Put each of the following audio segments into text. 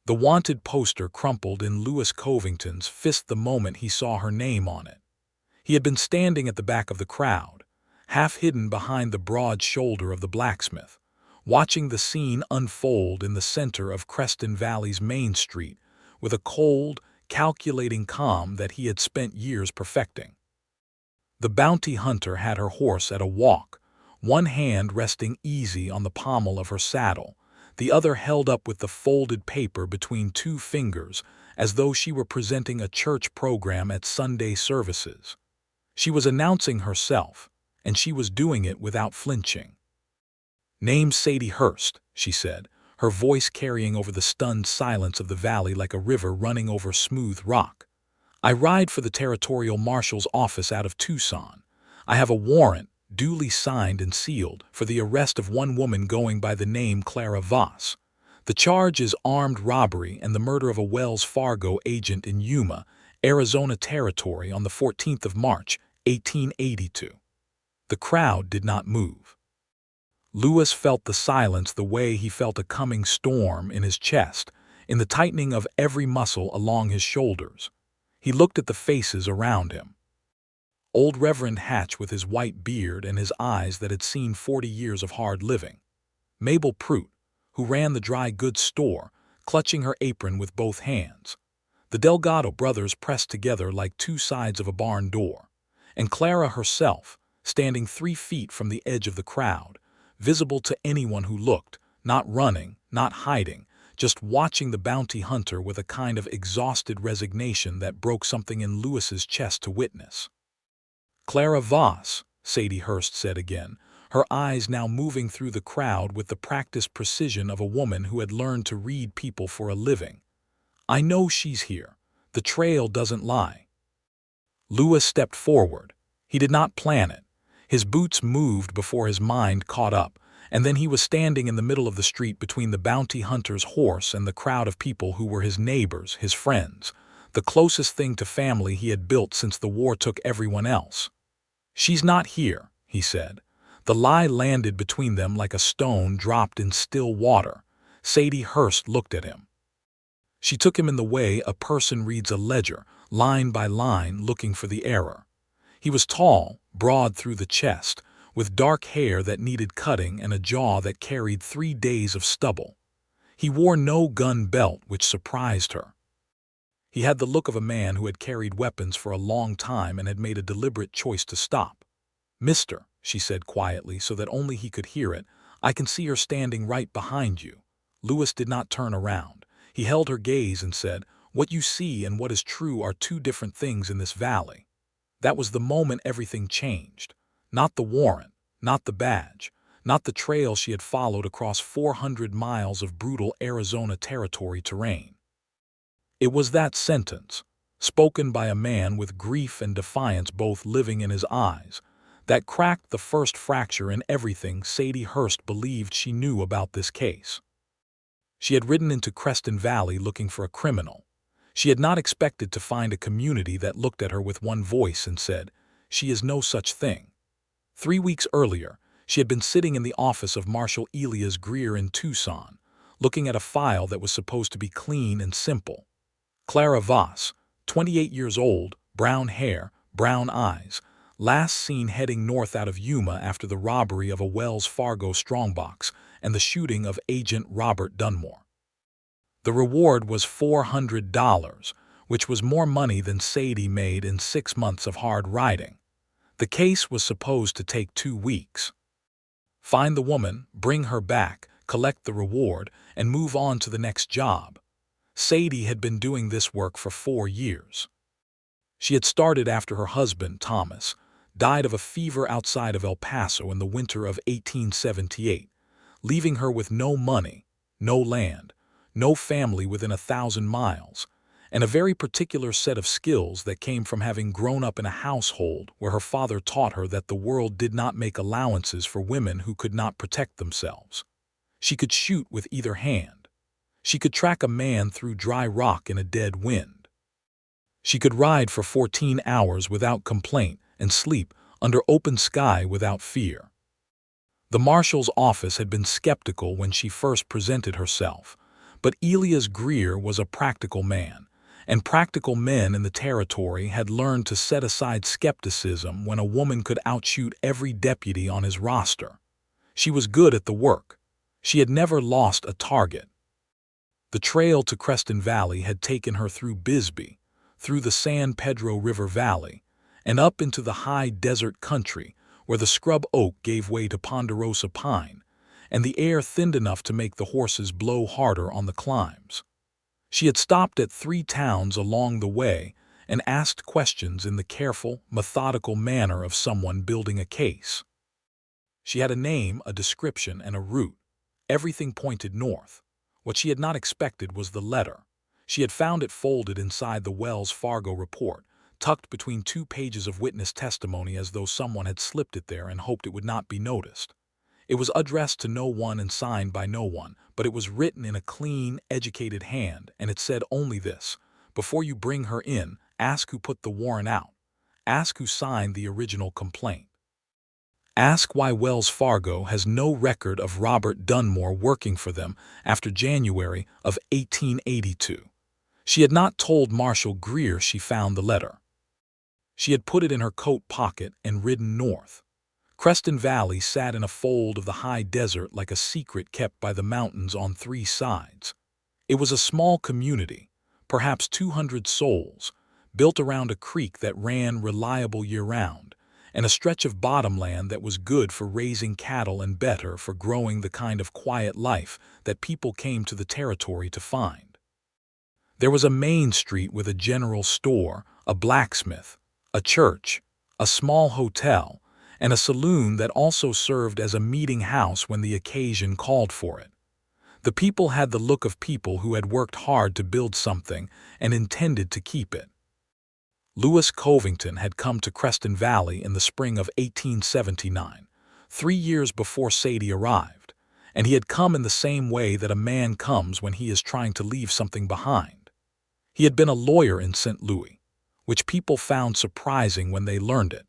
The wanted poster crumpled in Lewis Covington's fist the moment he saw her name on it. He had been standing at the back of the crowd, half hidden behind the broad shoulder of the blacksmith, watching the scene unfold in the center of Creston Valley's Main Street with a cold, calculating calm that he had spent years perfecting. The bounty hunter had her horse at a walk, one hand resting easy on the pommel of her saddle, the other held up with the folded paper between two fingers as though she were presenting a church program at Sunday services. She was announcing herself, and she was doing it without flinching. "Name's Sadie Hurst," she said, her voice carrying over the stunned silence of the valley like a river running over smooth rock. "I ride for the Territorial Marshal's office out of Tucson. I have a warrant, duly signed and sealed, for the arrest of one woman going by the name Clara Voss. The charge is armed robbery and the murder of a Wells Fargo agent in Yuma, Arizona Territory on the 14th of March, 1882. The crowd did not move. Lewis felt the silence the way he felt a coming storm in his chest, in the tightening of every muscle along his shoulders. He looked at the faces around him. Old Reverend Hatch with his white beard and his eyes that had seen 40 years of hard living. Mabel Prout, who ran the dry goods store, clutching her apron with both hands. The Delgado brothers pressed together like two sides of a barn door. And Clara herself, standing 3 feet from the edge of the crowd, visible to anyone who looked, not running, not hiding, just watching the bounty hunter with a kind of exhausted resignation that broke something in Lewis's chest to witness. "Clara Voss," Sadie Hurst said again, her eyes now moving through the crowd with the practiced precision of a woman who had learned to read people for a living. "I know she's here. The trail doesn't lie." Lewis stepped forward. He did not plan it. His boots moved before his mind caught up, and then he was standing in the middle of the street between the bounty hunter's horse and the crowd of people who were his neighbors, his friends, the closest thing to family he had built since the war took everyone else. "She's not here," he said. The lie landed between them like a stone dropped in still water. Sadie Hurst looked at him. She took him in the way a person reads a ledger, line by line, looking for the error. He was tall, broad through the chest, with dark hair that needed cutting and a jaw that carried 3 days of stubble. He wore no gun belt, which surprised her. He had the look of a man who had carried weapons for a long time and had made a deliberate choice to stop. "Mister," she said quietly so that only he could hear it, "I can see her standing right behind you." Lewis did not turn around. He held her gaze and said, "What you see and what is true are two different things in this valley." That was the moment everything changed. Not the warrant, not the badge, not the trail she had followed across 400 miles of brutal Arizona Territory terrain. It was that sentence, spoken by a man with grief and defiance both living in his eyes, that cracked the first fracture in everything Sadie Hurst believed she knew about this case. She had ridden into Creston Valley looking for a criminal. She had not expected to find a community that looked at her with one voice and said, "She is no such thing." 3 weeks earlier, she had been sitting in the office of Marshal Elias Greer in Tucson, looking at a file that was supposed to be clean and simple. Clara Voss, 28 years old, brown hair, brown eyes, last seen heading north out of Yuma after the robbery of a Wells Fargo strongbox and the shooting of Agent Robert Dunmore. The reward was $400, which was more money than Sadie made in 6 months of hard riding. The case was supposed to take 2 weeks. Find the woman, bring her back, collect the reward, and move on to the next job. Sadie had been doing this work for 4 years. She had started after her husband, Thomas, died of a fever outside of El Paso in the winter of 1878, leaving her with no money, no land, no family within 1,000 miles, and a very particular set of skills that came from having grown up in a household where her father taught her that the world did not make allowances for women who could not protect themselves. She could shoot with either hand. She could track a man through dry rock in a dead wind. She could ride for 14 hours without complaint and sleep under open sky without fear. The marshal's office had been skeptical when she first presented herself, But Elias Greer was a practical man, and practical men in the territory had learned to set aside skepticism when a woman could outshoot every deputy on his roster. She was good at the work. She had never lost a target. The trail to Creston Valley had taken her through Bisbee, through the San Pedro River Valley, and up into the high desert country where the scrub oak gave way to ponderosa pine, and the air thinned enough to make the horses blow harder on the climbs. She had stopped at 3 towns along the way and asked questions in the careful, methodical manner of someone building a case. She had a name, a description, and a route. Everything pointed north. What she had not expected was the letter. She had found it folded inside the Wells Fargo report, tucked between 2 pages of witness testimony as though someone had slipped it there and hoped it would not be noticed. It was addressed to no one and signed by no one, but it was written in a clean, educated hand, and it said only this: "Before you bring her in, ask who put the warrant out. Ask who signed the original complaint. Ask why Wells Fargo has no record of Robert Dunmore working for them after January of 1882. She had not told Marshal Greer she found the letter. She had put it in her coat pocket and ridden north. Creston Valley sat in a fold of the high desert like a secret kept by the mountains on 3 sides. It was a small community, perhaps 200 souls, built around a creek that ran reliable year-round, and a stretch of bottomland that was good for raising cattle and better for growing the kind of quiet life that people came to the territory to find. There was a main street with a general store, a blacksmith, a church, a small hotel, and a saloon that also served as a meeting house when the occasion called for it. The people had the look of people who had worked hard to build something and intended to keep it. Lewis Covington had come to Creston Valley in the spring of 1879, 3 years before Sadie arrived, and he had come in the same way that a man comes when he is trying to leave something behind. He had been a lawyer in St. Louis, which people found surprising when they learned it,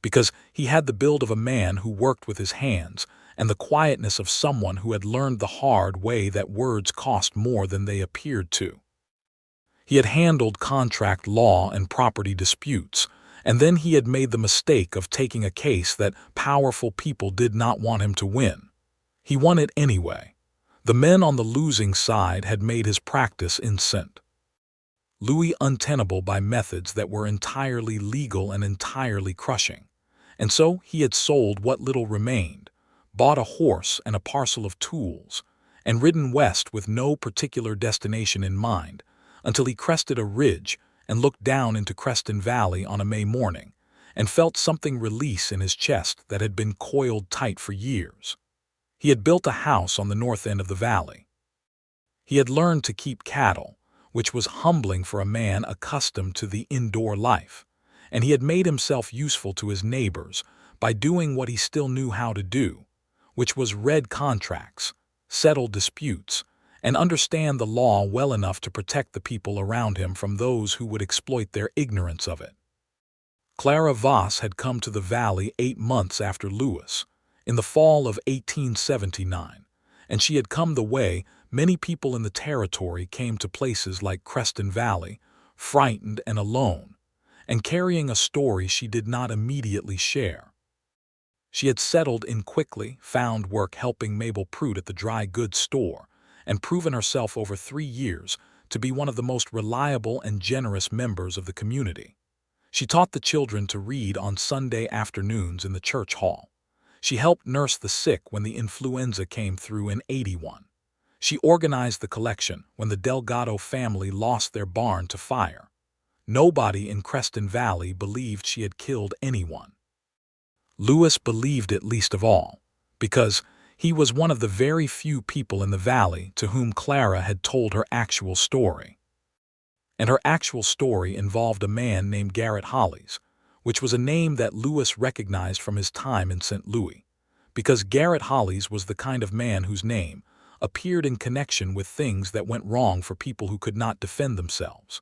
because he had the build of a man who worked with his hands and the quietness of someone who had learned the hard way that words cost more than they appeared to. He had handled contract law and property disputes, and then he had made the mistake of taking a case that powerful people did not want him to win. He won it anyway. The men on the losing side had made his practice in St. Louis untenable by methods that were entirely legal and entirely crushing. And so he had sold what little remained, bought a horse and a parcel of tools, and ridden west with no particular destination in mind, until he crested a ridge and looked down into Creston Valley on a May morning, and felt something release in his chest that had been coiled tight for years. He had built a house on the north end of the valley. He had learned to keep cattle, which was humbling for a man accustomed to the indoor life, and he had made himself useful to his neighbors by doing what he still knew how to do, which was read contracts, settle disputes, and understand the law well enough to protect the people around him from those who would exploit their ignorance of it. Clara Voss had come to the valley 8 months after Lewis, in the fall of 1879, and she had come the way many people in the territory came to places like Creston Valley, frightened and alone, and carrying a story she did not immediately share. She had settled in quickly, found work helping Mabel Pruitt at the dry goods store, and proven herself over 3 years to be one of the most reliable and generous members of the community. She taught the children to read on Sunday afternoons in the church hall. She helped nurse the sick when the influenza came through in '81. She organized the collection when the Delgado family lost their barn to fire. Nobody in Creston Valley believed she had killed anyone. Lewis believed it least of all, because he was one of the very few people in the valley to whom Clara had told her actual story. And her actual story involved a man named Garrett Hollies, which was a name that Lewis recognized from his time in St. Louis, because Garrett Hollies was the kind of man whose name appeared in connection with things that went wrong for people who could not defend themselves.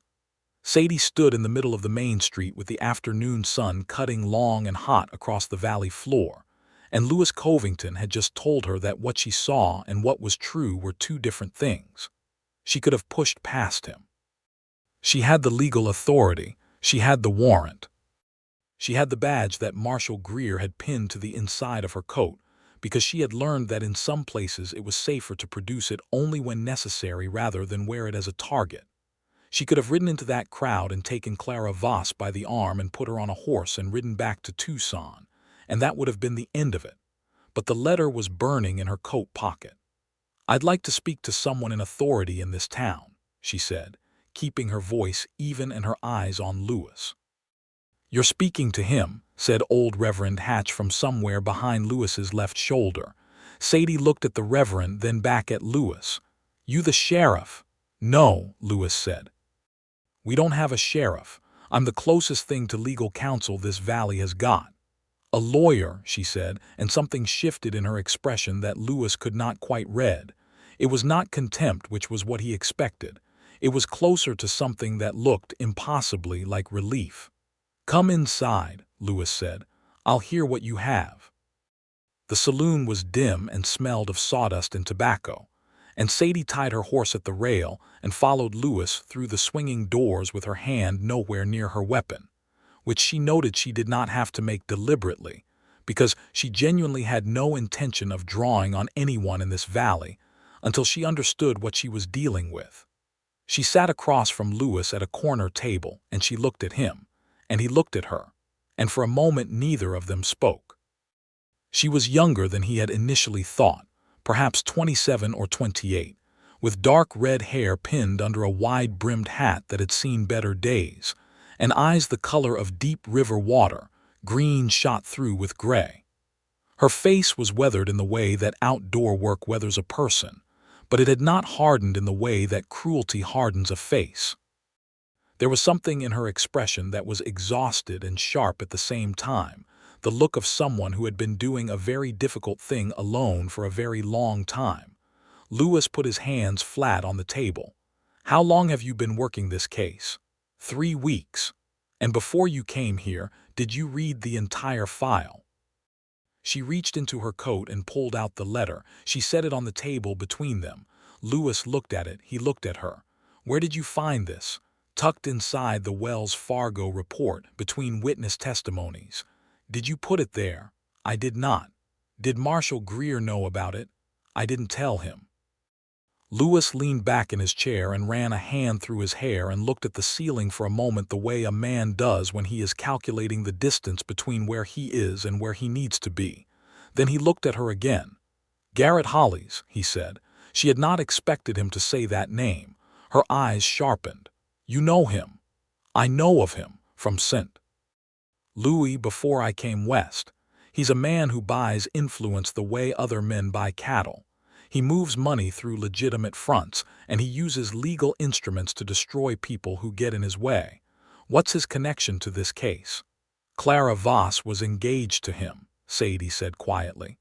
Sadie stood in the middle of the main street with the afternoon sun cutting long and hot across the valley floor, and Lewis Covington had just told her that what she saw and what was true were 2 different things. She could have pushed past him. She had the legal authority. She had the warrant. She had the badge that Marshal Greer had pinned to the inside of her coat, because she had learned that in some places it was safer to produce it only when necessary rather than wear it as a target. She could have ridden into that crowd and taken Clara Voss by the arm and put her on a horse and ridden back to Tucson, and that would have been the end of it. But the letter was burning in her coat pocket. "I'd like to speak to someone in authority in this town," she said, keeping her voice even and her eyes on Lewis. "You're speaking to him," said old Reverend Hatch from somewhere behind Lewis's left shoulder. Sadie looked at the Reverend, then back at Lewis. "You the sheriff?" "No," Lewis said. "We don't have a sheriff. I'm the closest thing to legal counsel this valley has got." "A lawyer," she said, and something shifted in her expression that Lewis could not quite read. It was not contempt, which was what he expected. It was closer to something that looked impossibly like relief. "Come inside," Lewis said. "I'll hear what you have." The saloon was dim and smelled of sawdust and tobacco, and Sadie tied her horse at the rail and followed Lewis through the swinging doors with her hand nowhere near her weapon, which she noted she did not have to make deliberately, because she genuinely had no intention of drawing on anyone in this valley until she understood what she was dealing with. She sat across from Lewis at a corner table, and she looked at him, and he looked at her, and for a moment neither of them spoke. She was younger than he had initially thought, perhaps 27 or 28, with dark red hair pinned under a wide-brimmed hat that had seen better days, and eyes the color of deep river water, green shot through with gray. Her face was weathered in the way that outdoor work weathers a person, but it had not hardened in the way that cruelty hardens a face. There was something in her expression that was exhausted and sharp at the same time, the look of someone who had been doing a very difficult thing alone for a very long time. Lewis put his hands flat on the table. "How long have you been working this case?" 3 weeks. "And before you came here, did you read the entire file?" She reached into her coat and pulled out the letter. She set it on the table between them. Lewis looked at it. He looked at her. "Where did you find this?" "Tucked inside the Wells Fargo report, between witness testimonies." "Did you put it there?" "I did not." "Did Marshal Greer know about it?" "I didn't tell him." Lewis leaned back in his chair and ran a hand through his hair and looked at the ceiling for a moment the way a man does when he is calculating the distance between where he is and where he needs to be. Then he looked at her again. "Garrett Hollies," he said. She had not expected him to say that name. Her eyes sharpened. "You know him?" "I know of him, from St. Louis before I came west. He's a man who buys influence the way other men buy cattle. He moves money through legitimate fronts, and he uses legal instruments to destroy people who get in his way. What's his connection to this case?" "Clara Voss was engaged to him," Sadie said quietly.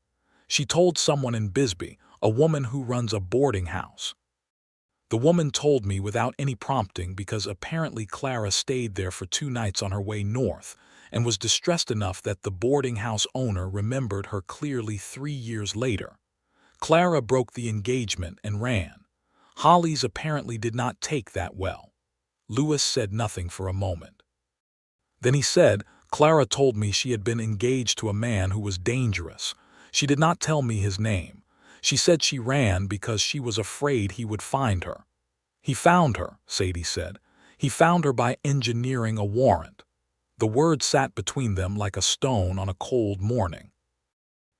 "She told someone in Bisbee, a woman who runs a boarding house. The woman told me without any prompting because apparently Clara stayed there for 2 nights on her way north and was distressed enough that the boarding house owner remembered her clearly 3 years later. Clara broke the engagement and ran. Hollies apparently did not take that well." Lewis said nothing for a moment. Then he said, "Clara told me she had been engaged to a man who was dangerous. She did not tell me his name. She said she ran because she was afraid he would find her." "He found her," Sadie said. "He found her by engineering a warrant." The word sat between them like a stone on a cold morning.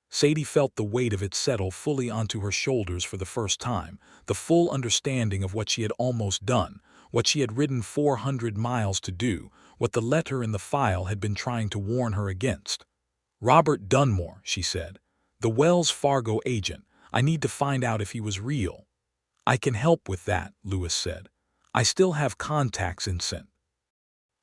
Sadie felt the weight of it settle fully onto her shoulders for the first time, the full understanding of what she had almost done, what she had ridden 400 miles to do, what the letter in the file had been trying to warn her against. "Robert Dunmore," she said. "The Wells Fargo agent. I need to find out if he was real." "I can help with that," Lewis said. "I still have contacts in St.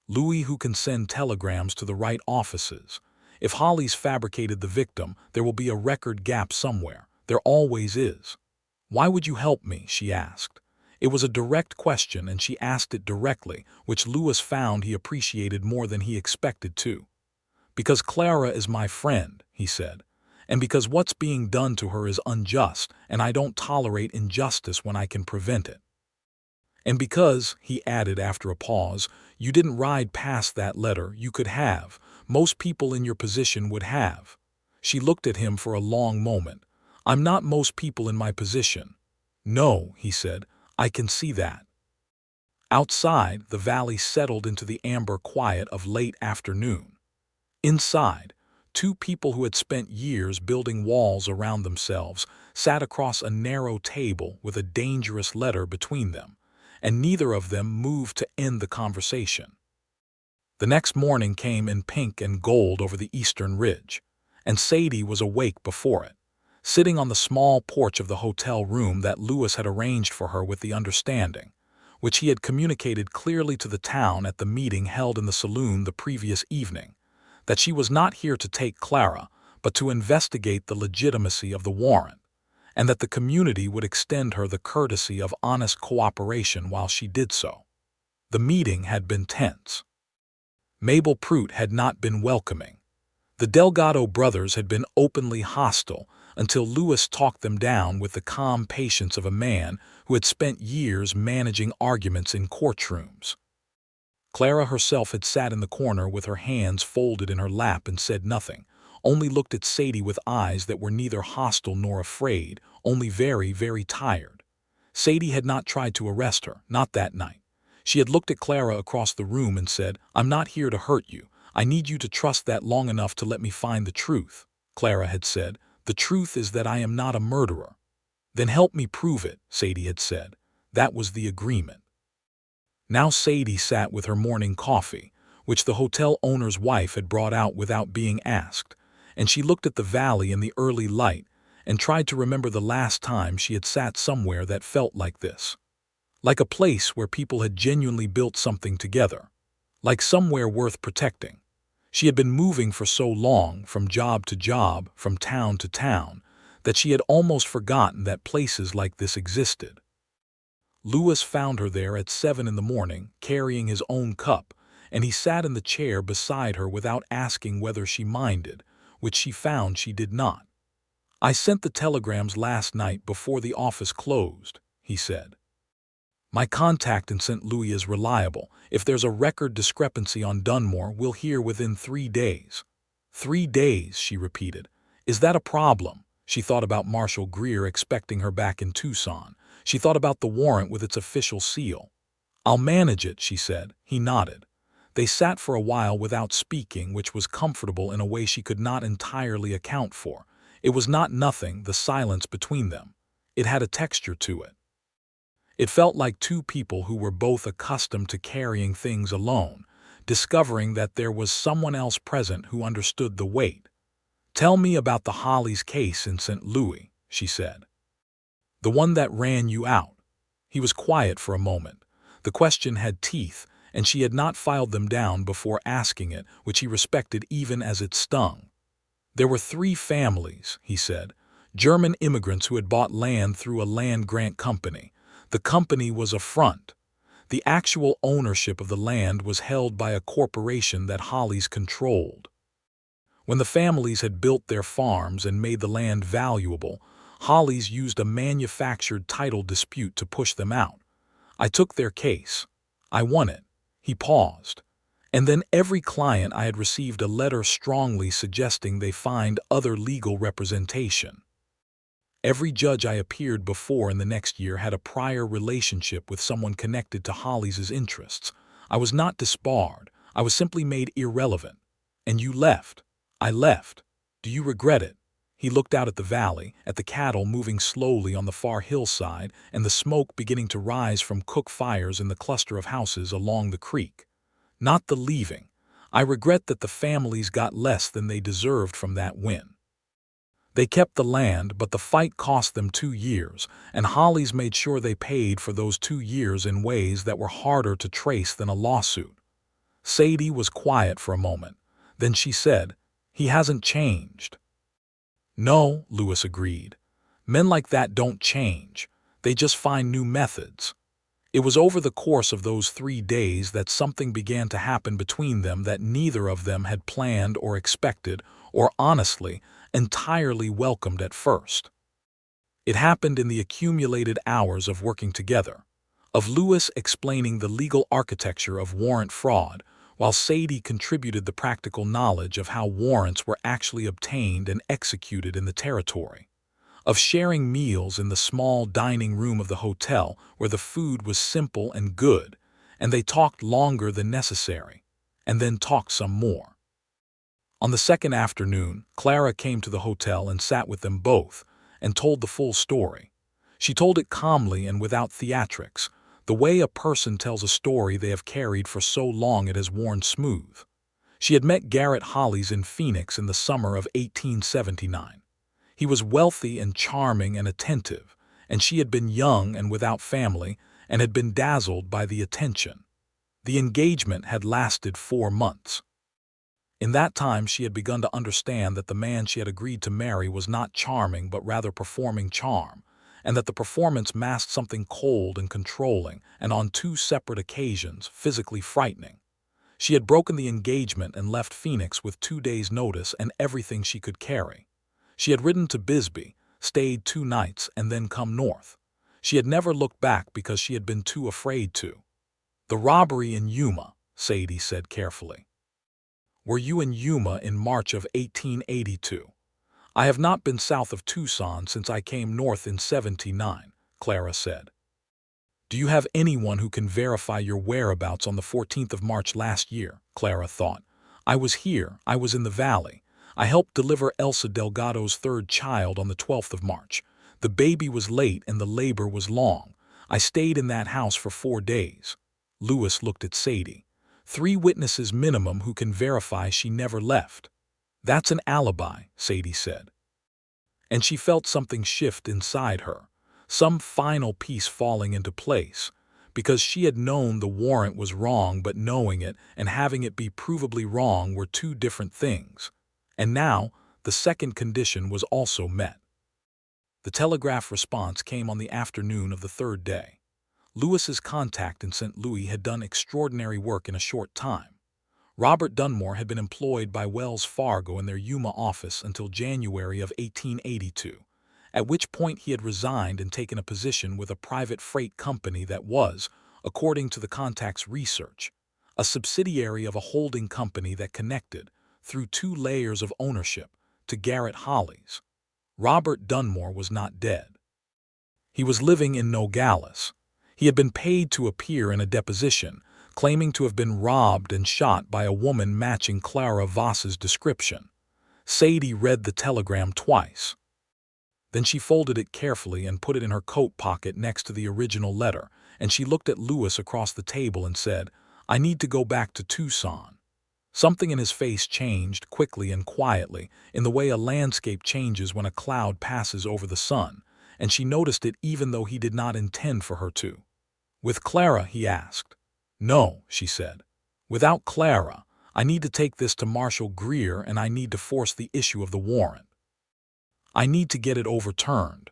Louis who can send telegrams to the right offices. If Hollies fabricated the victim, there will be a record gap somewhere. There always is." "Why would you help me?" she asked. It was a direct question, and she asked it directly, which Lewis found he appreciated more than he expected to. "Because Clara is my friend," he said, "and because what's being done to her is unjust, and I don't tolerate injustice when I can prevent it." And because, he added after a pause, you didn't ride past that letter, you could have. Most people in your position would have. She looked at him for a long moment. I'm not most people in my position. No, he said, I can see that. Outside, the valley settled into the amber quiet of late afternoon. Inside, two people who had spent years building walls around themselves sat across a narrow table with a dangerous letter between them, and neither of them moved to end the conversation. The next morning came in pink and gold over the eastern ridge, and Sadie was awake before it, sitting on the small porch of the hotel room that Lewis had arranged for her with the understanding, which he had communicated clearly to the town at the meeting held in the saloon the previous evening, that she was not here to take Clara, but to investigate the legitimacy of the warrant, and that the community would extend her the courtesy of honest cooperation while she did so. The meeting had been tense. Mabel Prout had not been welcoming. The Delgado brothers had been openly hostile until Lewis talked them down with the calm patience of a man who had spent years managing arguments in courtrooms. Clara herself had sat in the corner with her hands folded in her lap and said nothing, only looked at Sadie with eyes that were neither hostile nor afraid, only very, very tired. Sadie had not tried to arrest her, not that night. She had looked at Clara across the room and said, I'm not here to hurt you. I need you to trust that long enough to let me find the truth. Clara had said, the truth is that I am not a murderer. Then help me prove it, Sadie had said. That was the agreement. Now Sadie sat with her morning coffee, which the hotel owner's wife had brought out without being asked, and she looked at the valley in the early light and tried to remember the last time she had sat somewhere that felt like this. Like a place where people had genuinely built something together. Like somewhere worth protecting. She had been moving for so long, from job to job, from town to town, that she had almost forgotten that places like this existed. Lewis found her there at 7 in the morning, carrying his own cup, and he sat in the chair beside her without asking whether she minded, which she found she did not. I sent the telegrams last night before the office closed, he said. My contact in St. Louis is reliable. If there's a record discrepancy on Dunmore, we'll hear within 3 days. 3 days, she repeated. Is that a problem? She thought about Marshal Greer expecting her back in Tucson. She thought about the warrant with its official seal. I'll manage it, she said. He nodded. They sat for a while without speaking, which was comfortable in a way she could not entirely account for. It was not nothing, the silence between them. It had a texture to it. It felt like two people who were both accustomed to carrying things alone, discovering that there was someone else present who understood the weight. Tell me about the Hollies case in St. Louis, she said. The one that ran you out. He was quiet for a moment. The question had teeth, and she had not filed them down before asking it, which he respected even as it stung. There were 3 families, he said, German immigrants who had bought land through a land grant company. The company was a front. The actual ownership of the land was held by a corporation that Hollies controlled. When the families had built their farms and made the land valuable, Hollies used a manufactured title dispute to push them out. I took their case. I won it. He paused. And then every client I had received a letter strongly suggesting they find other legal representation. Every judge I appeared before in the next year had a prior relationship with someone connected to Hollies' interests. I was not disbarred. I was simply made irrelevant. And you left. I left. Do you regret it? He looked out at the valley, at the cattle moving slowly on the far hillside and the smoke beginning to rise from cook fires in the cluster of houses along the creek. Not the leaving. I regret that the families got less than they deserved from that win. They kept the land, but the fight cost them 2 years, and Hollies made sure they paid for those 2 years in ways that were harder to trace than a lawsuit. Sadie was quiet for a moment. Then she said, He hasn't changed. No, Lewis agreed. Men like that don't change. They just find new methods. It was over the course of those 3 days that something began to happen between them that neither of them had planned or expected, or honestly, entirely welcomed at first. It happened in the accumulated hours of working together. of Lewis explaining the legal architecture of warrant fraud, while Sadie contributed the practical knowledge of how warrants were actually obtained and executed in the territory, of sharing meals in the small dining room of the hotel where the food was simple and good, and they talked longer than necessary, and then talked some more. On the second afternoon, Clara came to the hotel and sat with them both, and told the full story. She told it calmly and without theatrics, the way a person tells a story they have carried for so long it has worn smooth. She had met Garrett Hollies in Phoenix in the summer of 1879. He was wealthy and charming and attentive, and she had been young and without family and had been dazzled by the attention. The engagement had lasted 4 months. In that time she had begun to understand that the man she had agreed to marry was not charming but rather performing charm, and that the performance masked something cold and controlling and on 2 separate occasions physically frightening. She had broken the engagement and left Phoenix with 2 days' notice and everything she could carry. She had ridden to Bisbee, stayed 2 nights, and then come north. She had never looked back because she had been too afraid to. "The robbery in Yuma," Sadie said carefully. "Were you in Yuma in March of 1882? "I have not been south of Tucson since I came north in '79, Clara said. "Do you have anyone who can verify your whereabouts on the 14th of March last year?" Clara thought. "I was here. I was in the valley. I helped deliver Elsa Delgado's 3rd child on the 12th of March. The baby was late and the labor was long. I stayed in that house for 4 days. Lewis looked at Sadie. "3 witnesses minimum who can verify she never left." "That's an alibi," Sadie said. And she felt something shift inside her, some final piece falling into place, because she had known the warrant was wrong, but knowing it and having it be provably wrong were 2 different things. And now, the second condition was also met. The telegraph response came on the afternoon of the 3rd day. Lewis's contact in St. Louis had done extraordinary work in a short time. Robert Dunmore had been employed by Wells Fargo in their Yuma office until January of 1882, at which point he had resigned and taken a position with a private freight company that was, according to the contact's research, a subsidiary of a holding company that connected, through 2 layers of ownership, to Garrett Hollies. Robert Dunmore was not dead. He was living in Nogales. He had been paid to appear in a deposition, claiming to have been robbed and shot by a woman matching Clara Voss's description. Sadie read the telegram twice. Then she folded it carefully and put it in her coat pocket next to the original letter, and she looked at Lewis across the table and said, "I need to go back to Tucson." Something in his face changed quickly and quietly, in the way a landscape changes when a cloud passes over the sun, and she noticed it even though he did not intend for her to. "With Clara?" he asked. "No," she said. "Without Clara, I need to take this to Marshal Greer and I need to force the issue of the warrant. I need to get it overturned.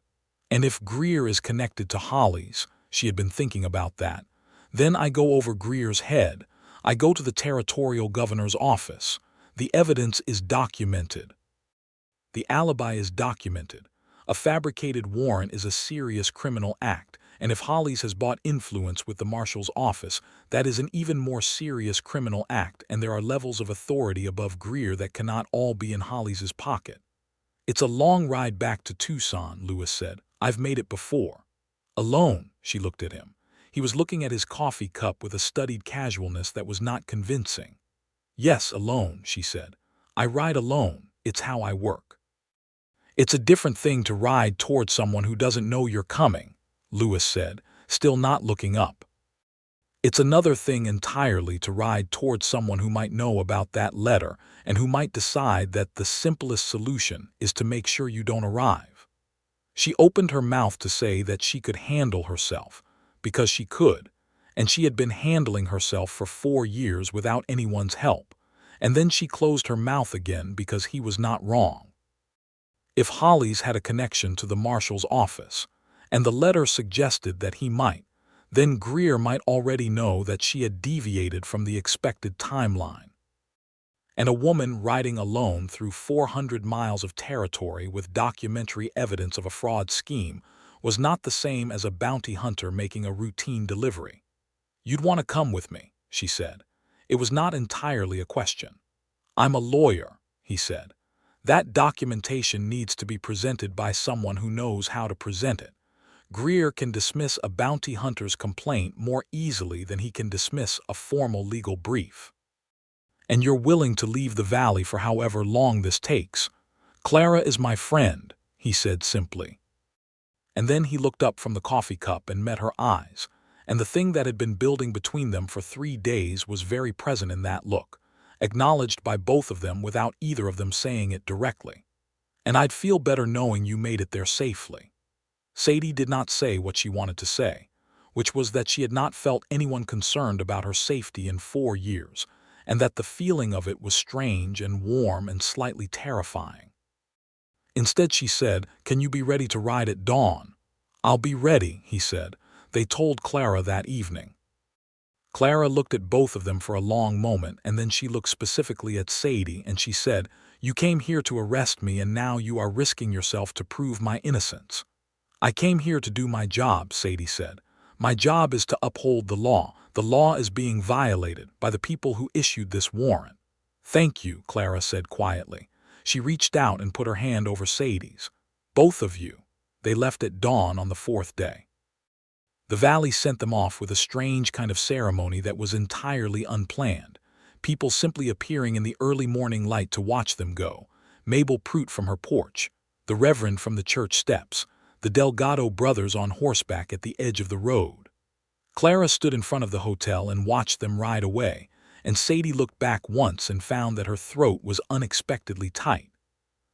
And if Greer is connected to Hollies," she had been thinking about that, "then I go over Greer's head. I go to the territorial governor's office. The evidence is documented. The alibi is documented. A fabricated warrant is a serious criminal act, and if Hollies has bought influence with the marshal's office, that is an even more serious criminal act, and there are levels of authority above Greer that cannot all be in Hollies' pocket." "It's a long ride back to Tucson," Lewis said. "I've made it before." "Alone?" She looked at him. He was looking at his coffee cup with a studied casualness that was not convincing. "Yes, alone," she said. "I ride alone. It's how I work." "It's a different thing to ride toward someone who doesn't know you're coming," Lewis said, still not looking up. "It's another thing entirely to ride toward someone who might know about that letter and who might decide that the simplest solution is to make sure you don't arrive." She opened her mouth to say that she could handle herself, because she could, and she had been handling herself for 4 years without anyone's help, and then she closed her mouth again because he was not wrong. If Hollies had a connection to the marshal's office, and the letter suggested that he might, then Greer might already know that she had deviated from the expected timeline. And a woman riding alone through 400 miles of territory with documentary evidence of a fraud scheme was not the same as a bounty hunter making a routine delivery. "You'd want to come with me," she said. It was not entirely a question. "I'm a lawyer," he said. "That documentation needs to be presented by someone who knows how to present it. Greer can dismiss a bounty hunter's complaint more easily than he can dismiss a formal legal brief. And you're willing to leave the valley for however long this takes. Clara is my friend," he said simply. And then he looked up from the coffee cup and met her eyes, and the thing that had been building between them for 3 days was very present in that look, acknowledged by both of them without either of them saying it directly. "And I'd feel better knowing you made it there safely." Sadie did not say what she wanted to say, which was that she had not felt anyone concerned about her safety in 4 years, and that the feeling of it was strange and warm and slightly terrifying. Instead she said, "Can you be ready to ride at dawn?" "I'll be ready," he said. They told Clara that evening. Clara looked at both of them for a long moment, and then she looked specifically at Sadie and she said, "You came here to arrest me and now you are risking yourself to prove my innocence." "I came here to do my job," Sadie said. "My job is to uphold the law. The law is being violated by the people who issued this warrant." "Thank you," Clara said quietly. She reached out and put her hand over Sadie's. "Both of you." They left at dawn on the 4th day. The valley sent them off with a strange kind of ceremony that was entirely unplanned, people simply appearing in the early morning light to watch them go. Mabel Prout from her porch, the Reverend from the church steps, the Delgado brothers on horseback at the edge of the road. Clara stood in front of the hotel and watched them ride away, and Sadie looked back once and found that her throat was unexpectedly tight.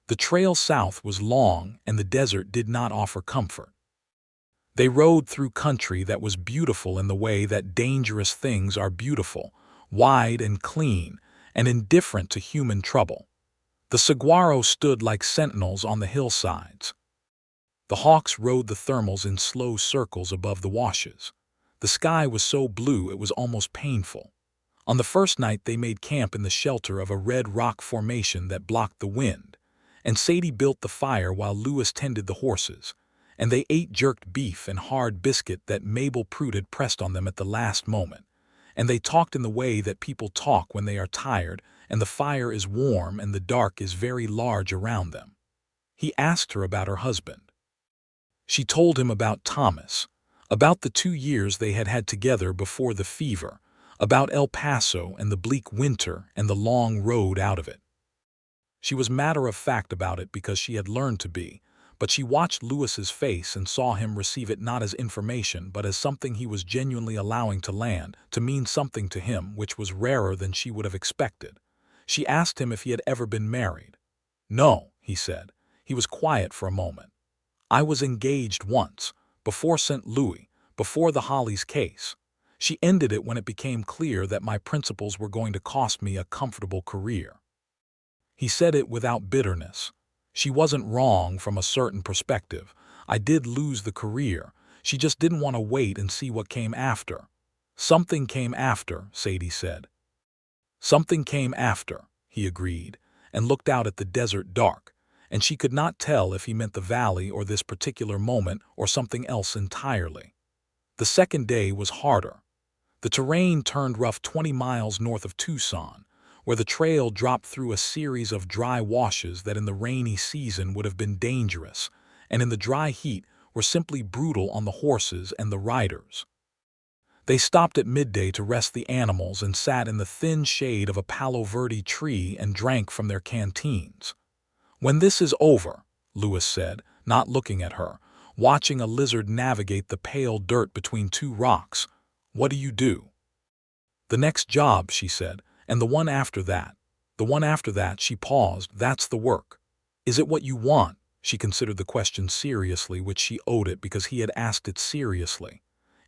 The trail south was long and the desert did not offer comfort. They rode through country that was beautiful in the way that dangerous things are beautiful, wide and clean, and indifferent to human trouble. The saguaro stood like sentinels on the hillsides. The hawks rode the thermals in slow circles above the washes. The sky was so blue it was almost painful. On the first night they made camp in the shelter of a red rock formation that blocked the wind, and Sadie built the fire while Lewis tended the horses, and they ate jerked beef and hard biscuit that Mabel Prout had pressed on them at the last moment, and they talked in the way that people talk when they are tired and the fire is warm and the dark is very large around them. He asked her about her husband. She told him about Thomas, about the 2 years they had had together before the fever, about El Paso and the bleak winter and the long road out of it. She was matter-of-fact about it because she had learned to be, but she watched Lewis's face and saw him receive it not as information but as something he was genuinely allowing to land, to mean something to him which was rarer than she would have expected. She asked him if he had ever been married. "No," he said. He was quiet for a moment. "I was engaged once, before St. Louis, before the Hollies case. She ended it when it became clear that my principles were going to cost me a comfortable career." He said it without bitterness. "She wasn't wrong from a certain perspective. I did lose the career. She just didn't want to wait and see what came after." "Something came after," Sadie said. "Something came after," he agreed, and looked out at the desert dark, and she could not tell if he meant the valley or this particular moment or something else entirely. The second day was harder. The terrain turned rough 20 miles north of Tucson, where the trail dropped through a series of dry washes that in the rainy season would have been dangerous, and in the dry heat were simply brutal on the horses and the riders. They stopped at midday to rest the animals and sat in the thin shade of a Palo Verde tree and drank from their canteens. "When this is over," Lewis said, not looking at her, watching a lizard navigate the pale dirt between 2 rocks, "what do you do?" "The next job," she said, "and the one after that. The one after that," she paused, "that's the work." "Is it what you want?" She considered the question seriously, which she owed it because he had asked it seriously.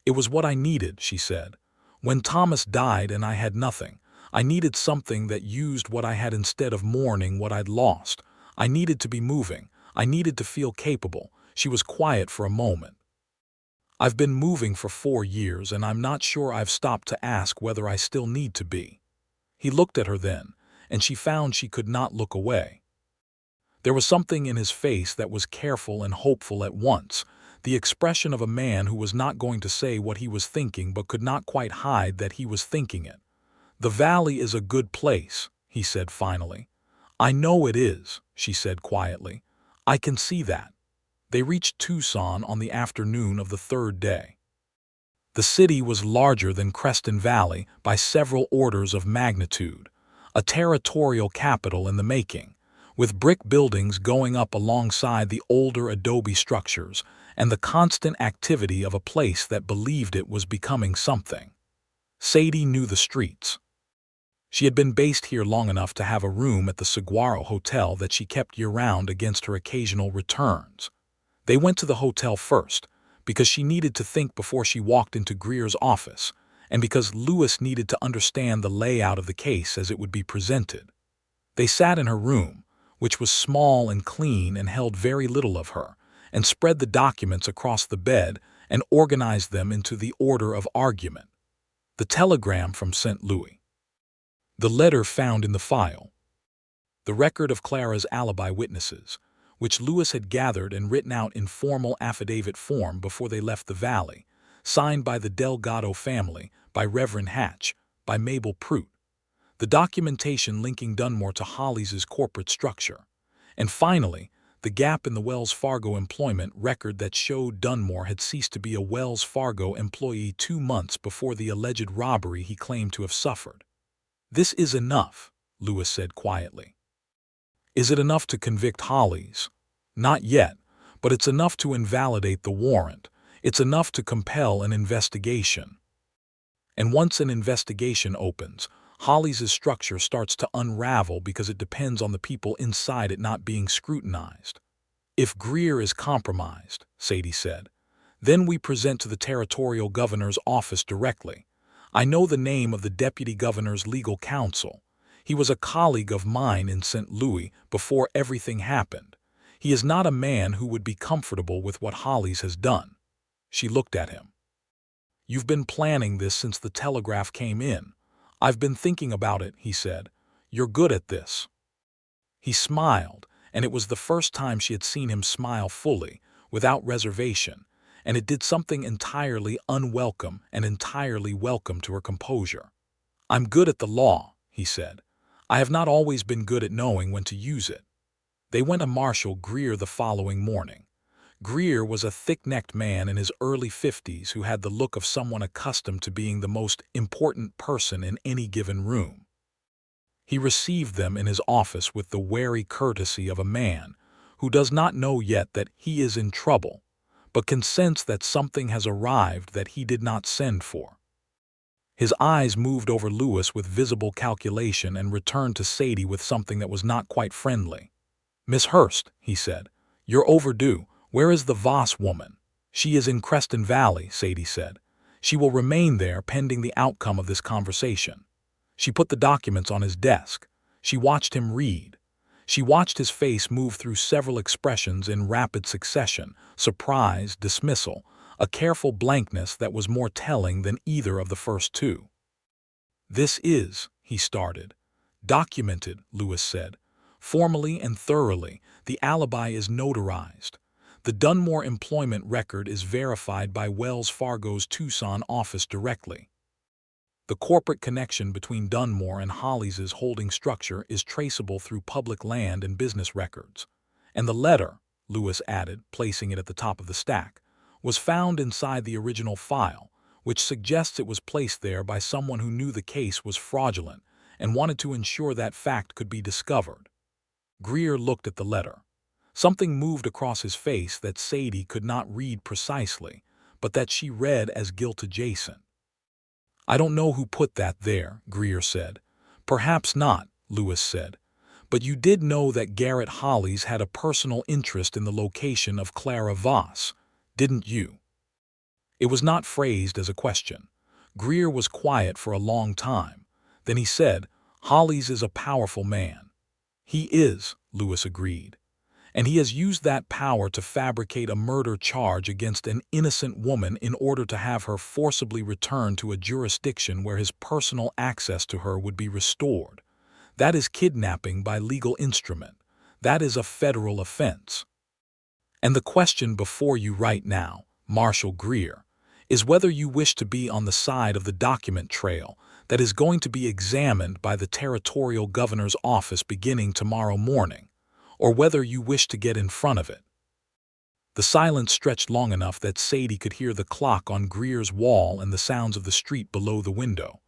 "It was what I needed," she said. "When Thomas died and I had nothing, I needed something that used what I had instead of mourning what I'd lost. I needed to be moving. I needed to feel capable." She was quiet for a moment. "I've been moving for 4 years, and I'm not sure I've stopped to ask whether I still need to be." He looked at her then, and she found she could not look away. There was something in his face that was careful and hopeful at once, the expression of a man who was not going to say what he was thinking but could not quite hide that he was thinking it. "The valley is a good place," he said finally. "I know it is," she said quietly. "I can see that." They reached Tucson on the afternoon of the third day. The city was larger than Creston Valley by several orders of magnitude, a territorial capital in the making, with brick buildings going up alongside the older adobe structures and the constant activity of a place that believed it was becoming something. Sadie knew the streets. She had been based here long enough to have a room at the Saguaro Hotel that she kept year-round against her occasional returns. They went to the hotel first, because she needed to think before she walked into Greer's office, and because Lewis needed to understand the layout of the case as it would be presented. They sat in her room, which was small and clean and held very little of her, and spread the documents across the bed and organized them into the order of argument. The telegram from St. Louis. The letter found in the file. The record of Clara's alibi witnesses, which Lewis had gathered and written out in formal affidavit form before they left the valley, signed by the Delgado family, by Reverend Hatch, by Mabel Prout. The documentation linking Dunmore to Hollies' corporate structure. And finally, the gap in the Wells Fargo employment record that showed Dunmore had ceased to be a Wells Fargo employee 2 months before the alleged robbery he claimed to have suffered. "This is enough," Lewis said quietly. "Is it enough to convict Hollies?" "Not yet, but it's enough to invalidate the warrant. It's enough to compel an investigation. And once an investigation opens, Hollies' structure starts to unravel because it depends on the people inside it not being scrutinized." "If Greer is compromised," Sadie said, "then we present to the territorial governor's office directly. I know the name of the deputy governor's legal counsel. He was a colleague of mine in St. Louis before everything happened. He is not a man who would be comfortable with what Hollies has done." She looked at him. "You've been planning this since the telegraph came in." "I've been thinking about it," he said. "You're good at this." He smiled, and it was the first time she had seen him smile fully, without reservation, and it did something entirely unwelcome and entirely welcome to her composure. "I'm good at the law," he said. "I have not always been good at knowing when to use it." They went to Marshal Greer the following morning. Greer was a thick-necked man in his early 50s who had the look of someone accustomed to being the most important person in any given room. He received them in his office with the wary courtesy of a man who does not know yet that he is in trouble, but can sense that something has arrived that he did not send for. His eyes moved over Lewis with visible calculation and returned to Sadie with something that was not quite friendly. "Miss Hurst," he said, "you're overdue. Where is the Voss woman?" "She is in Creston Valley," Sadie said. "She will remain there pending the outcome of this conversation." She put the documents on his desk. She watched him read. She watched his face move through several expressions in rapid succession: surprise, dismissal, a careful blankness that was more telling than either of the first two. "This is," he started. "Documented," Lewis said. "Formally and thoroughly, the alibi is notarized. The Dunmore employment record is verified by Wells Fargo's Tucson office directly. The corporate connection between Dunmore and Hollies' holding structure is traceable through public land and business records. And the letter," Lewis added, placing it at the top of the stack, "was found inside the original file, which suggests it was placed there by someone who knew the case was fraudulent and wanted to ensure that fact could be discovered." Greer looked at the letter. Something moved across his face that Sadie could not read precisely, but that she read as guilt adjacent. "I don't know who put that there," Greer said. "Perhaps not," Lewis said. "But you did know that Garrett Hollies had a personal interest in the location of Clara Voss, didn't you?" It was not phrased as a question. Greer was quiet for a long time. Then he said, "Hollies is a powerful man." "He is," Lewis agreed. "And he has used that power to fabricate a murder charge against an innocent woman in order to have her forcibly returned to a jurisdiction where his personal access to her would be restored. That is kidnapping by legal instrument. That is a federal offense." And the question before you right now, Marshal Greer, is whether you wish to be on the side of the document trail that is going to be examined by the territorial governor's office beginning tomorrow morning, or whether you wish to get in front of it. The silence stretched long enough that Sadie could hear the clock on Greer's wall and the sounds of the street below the window.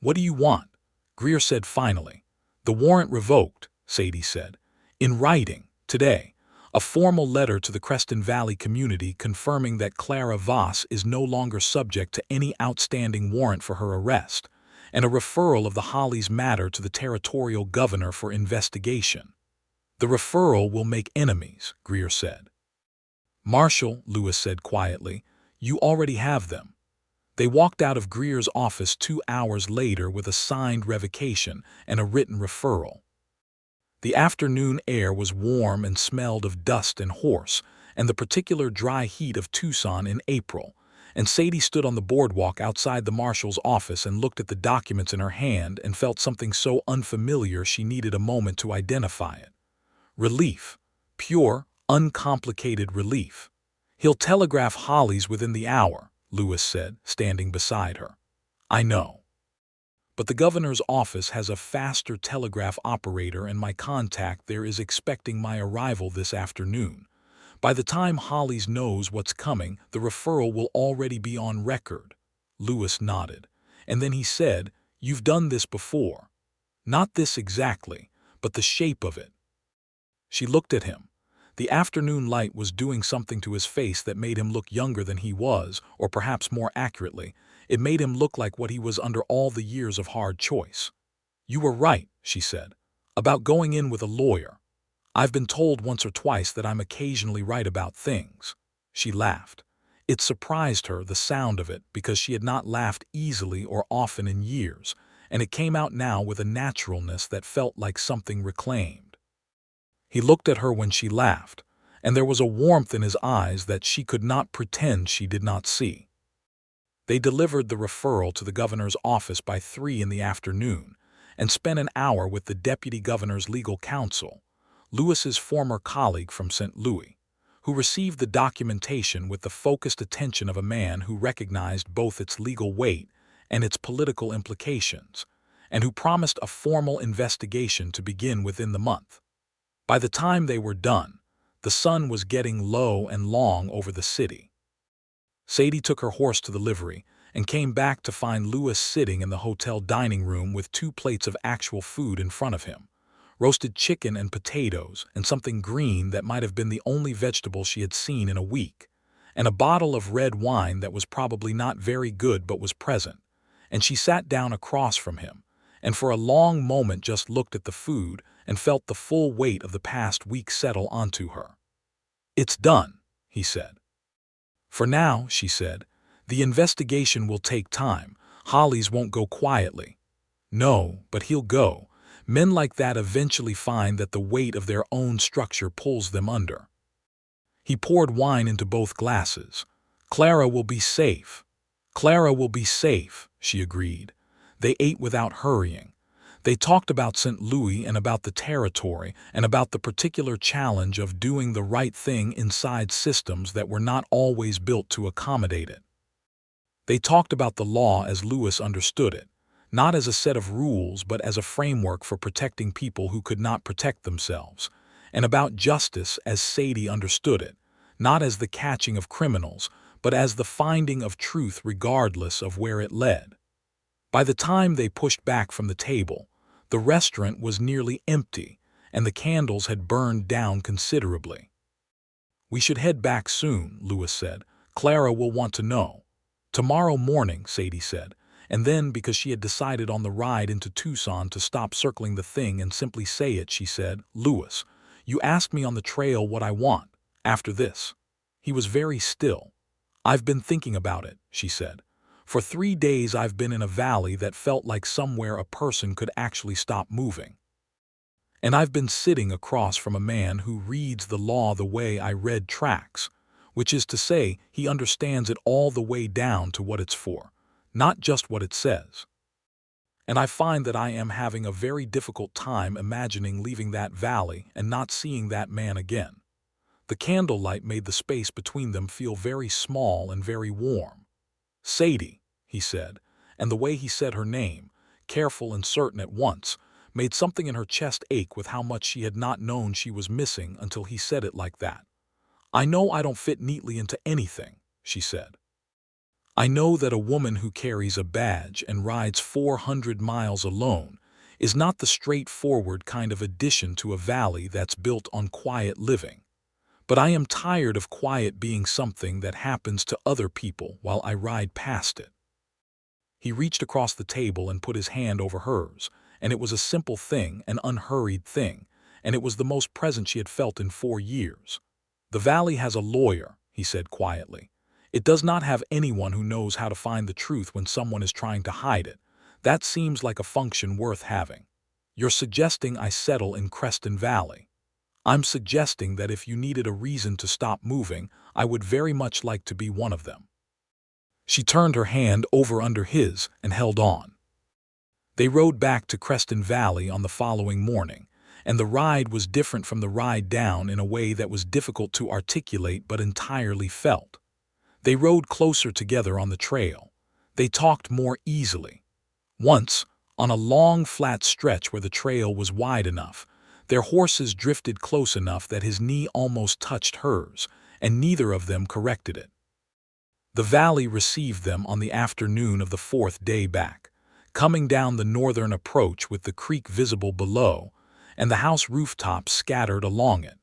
"What do you want?" Greer said finally. "The warrant revoked," Sadie said. "In writing, today. A formal letter to the Creston Valley community confirming that Clara Voss is no longer subject to any outstanding warrant for her arrest, and a referral of the Hollies matter to the territorial governor for investigation." "The referral will make enemies," Greer said. "Marshal," Lewis said quietly, "you already have them." They walked out of Greer's office 2 hours later with a signed revocation and a written referral. The afternoon air was warm and smelled of dust and horse, and the particular dry heat of Tucson in April, and Sadie stood on the boardwalk outside the marshal's office and looked at the documents in her hand and felt something so unfamiliar she needed a moment to identify it. Relief. Pure, uncomplicated relief. "He'll telegraph Hollies within the hour," Lewis said, standing beside her. "I know. But the governor's office has a faster telegraph operator, and my contact there is expecting my arrival this afternoon. By the time Hollies knows what's coming, the referral will already be on record." Lewis nodded, and then he said, "You've done this before. Not this exactly, but the shape of it." She looked at him. The afternoon light was doing something to his face that made him look younger than he was, or perhaps more accurately, it made him look like what he was under all the years of hard choice. "You were right," she said, "about going in with a lawyer. I've been told once or twice that I'm occasionally right about things." She laughed. It surprised her, the sound of it, because she had not laughed easily or often in years, and it came out now with a naturalness that felt like something reclaimed. He looked at her when she laughed, and there was a warmth in his eyes that she could not pretend she did not see. They delivered the referral to the governor's office by 3 in the afternoon and spent an hour with the deputy governor's legal counsel, Lewis's former colleague from St. Louis, who received the documentation with the focused attention of a man who recognized both its legal weight and its political implications, and who promised a formal investigation to begin within the month. By the time they were done, the sun was getting low and long over the city. Sadie took her horse to the livery and came back to find Lewis sitting in the hotel dining room with 2 plates of actual food in front of him, roasted chicken and potatoes and something green that might have been the only vegetable she had seen in a week, and a bottle of red wine that was probably not very good but was present, and she sat down across from him and for a long moment just looked at the food and felt the full weight of the past week settle onto her. "It's done," he said. "For now," she said. "The investigation will take time. Hollies won't go quietly." "No, but he'll go. Men like that eventually find that the weight of their own structure pulls them under." He poured wine into both glasses. "Clara will be safe." "Clara will be safe," she agreed. They ate without hurrying. They talked about St. Louis and about the territory and about the particular challenge of doing the right thing inside systems that were not always built to accommodate it. They talked about the law as Lewis understood it, not as a set of rules but as a framework for protecting people who could not protect themselves, and about justice as Sadie understood it, not as the catching of criminals, but as the finding of truth regardless of where it led. By the time they pushed back from the table, the restaurant was nearly empty, and the candles had burned down considerably. "We should head back soon," Lewis said. "Clara will want to know." "Tomorrow morning," Sadie said, and then, because she had decided on the ride into Tucson to stop circling the thing and simply say it, she said, "Lewis, you ask me on the trail what I want, after this." He was very still. "I've been thinking about it," she said. "For 3 days I've been in a valley that felt like somewhere a person could actually stop moving. And I've been sitting across from a man who reads the law the way I read tracts, which is to say, he understands it all the way down to what it's for, not just what it says. And I find that I am having a very difficult time imagining leaving that valley and not seeing that man again. The candlelight made the space between them feel very small and very warm. "Sadie," he said, and the way he said her name, careful and certain at once, made something in her chest ache with how much she had not known she was missing until he said it like that. "I know I don't fit neatly into anything," she said. "I know that a woman who carries a badge and rides 400 miles alone is not the straightforward kind of addition to a valley that's built on quiet living. But I am tired of quiet being something that happens to other people while I ride past it." He reached across the table and put his hand over hers, and it was a simple thing, an unhurried thing, and it was the most present she had felt in 4 years. "The valley has a lawyer," he said quietly. "It does not have anyone who knows how to find the truth when someone is trying to hide it. That seems like a function worth having. You're suggesting I settle in Creston Valley. I'm suggesting that if you needed a reason to stop moving, I would very much like to be one of them." She turned her hand over under his and held on. They rode back to Creston Valley on the following morning, and the ride was different from the ride down in a way that was difficult to articulate but entirely felt. They rode closer together on the trail. They talked more easily. Once, on a long flat stretch where the trail was wide enough, their horses drifted close enough that his knee almost touched hers, and neither of them corrected it. The valley received them on the afternoon of the 4th day back, coming down the northern approach with the creek visible below, and the house rooftops scattered along it.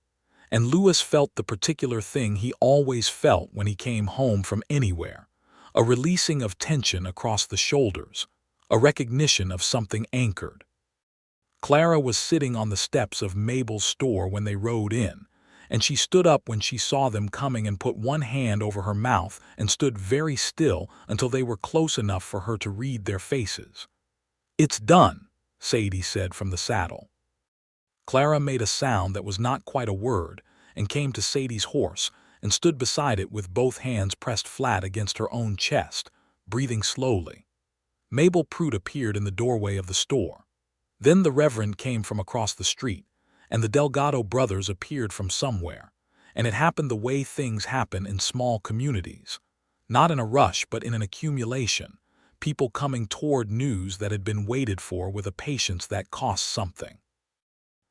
And Lewis felt the particular thing he always felt when he came home from anywhere, a releasing of tension across the shoulders, a recognition of something anchored. Clara was sitting on the steps of Mabel's store when they rode in, and she stood up when she saw them coming and put one hand over her mouth and stood very still until they were close enough for her to read their faces. "It's done," Sadie said from the saddle. Clara made a sound that was not quite a word and came to Sadie's horse and stood beside it with both hands pressed flat against her own chest, breathing slowly. Mabel Pruitt appeared in the doorway of the store. Then the Reverend came from across the street, and the Delgado brothers appeared from somewhere, and it happened the way things happen in small communities. Not in a rush, but in an accumulation, people coming toward news that had been waited for with a patience that cost something.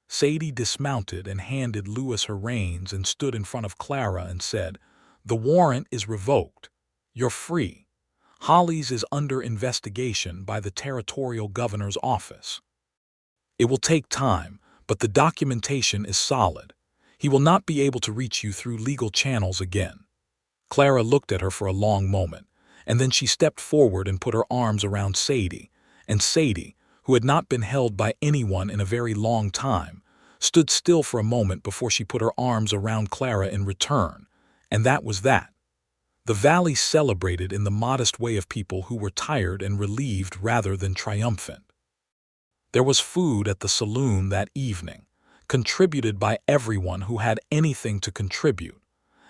Sadie dismounted and handed Lewis her reins and stood in front of Clara and said, "The warrant is revoked. You're free. Holly's is under investigation by the territorial governor's office. It will take time, but the documentation is solid. He will not be able to reach you through legal channels again." Clara looked at her for a long moment, and then she stepped forward and put her arms around Sadie, and Sadie, who had not been held by anyone in a very long time, stood still for a moment before she put her arms around Clara in return, and that was that. The valley celebrated in the modest way of people who were tired and relieved rather than triumphant. There was food at the saloon that evening, contributed by everyone who had anything to contribute,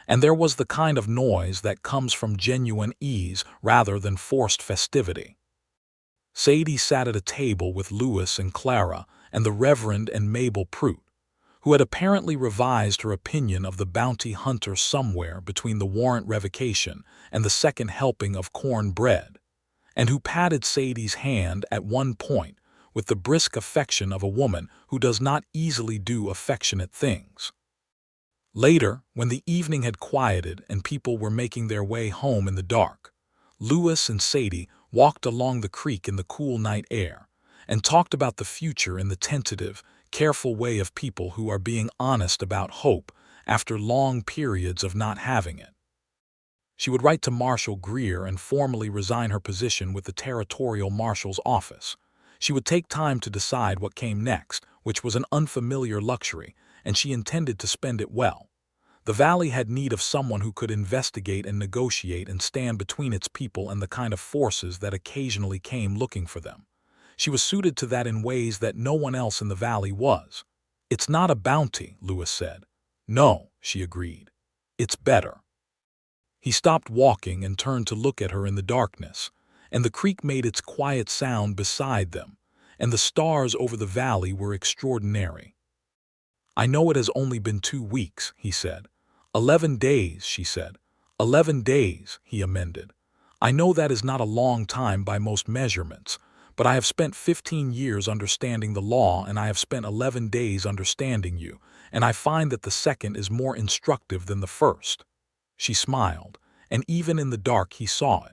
and there was the kind of noise that comes from genuine ease rather than forced festivity. Sadie sat at a table with Lewis and Clara and the Reverend and Mabel Pruitt, who had apparently revised her opinion of the bounty hunter somewhere between the warrant revocation and the second helping of corn bread, and who patted Sadie's hand at one point with the brisk affection of a woman who does not easily do affectionate things. Later, when the evening had quieted and people were making their way home in the dark, Lewis and Sadie walked along the creek in the cool night air and talked about the future in the tentative, careful way of people who are being honest about hope after long periods of not having it. She would write to Marshal Greer and formally resign her position with the territorial marshal's office. She would take time to decide what came next, which was an unfamiliar luxury, and she intended to spend it well. The valley had need of someone who could investigate and negotiate and stand between its people and the kind of forces that occasionally came looking for them. She was suited to that in ways that no one else in the valley was. "It's not a bounty," Lewis said. "No," she agreed. "It's better." He stopped walking and turned to look at her in the darkness, and the creek made its quiet sound beside them, and the stars over the valley were extraordinary. "I know it has only been 2 weeks," he said. 11 days, she said. 11 days, he amended. I know that is not a long time by most measurements, but I have spent 15 years understanding the law, and I have spent 11 days understanding you, and I find that the second is more instructive than the first. She smiled, and even in the dark he saw it.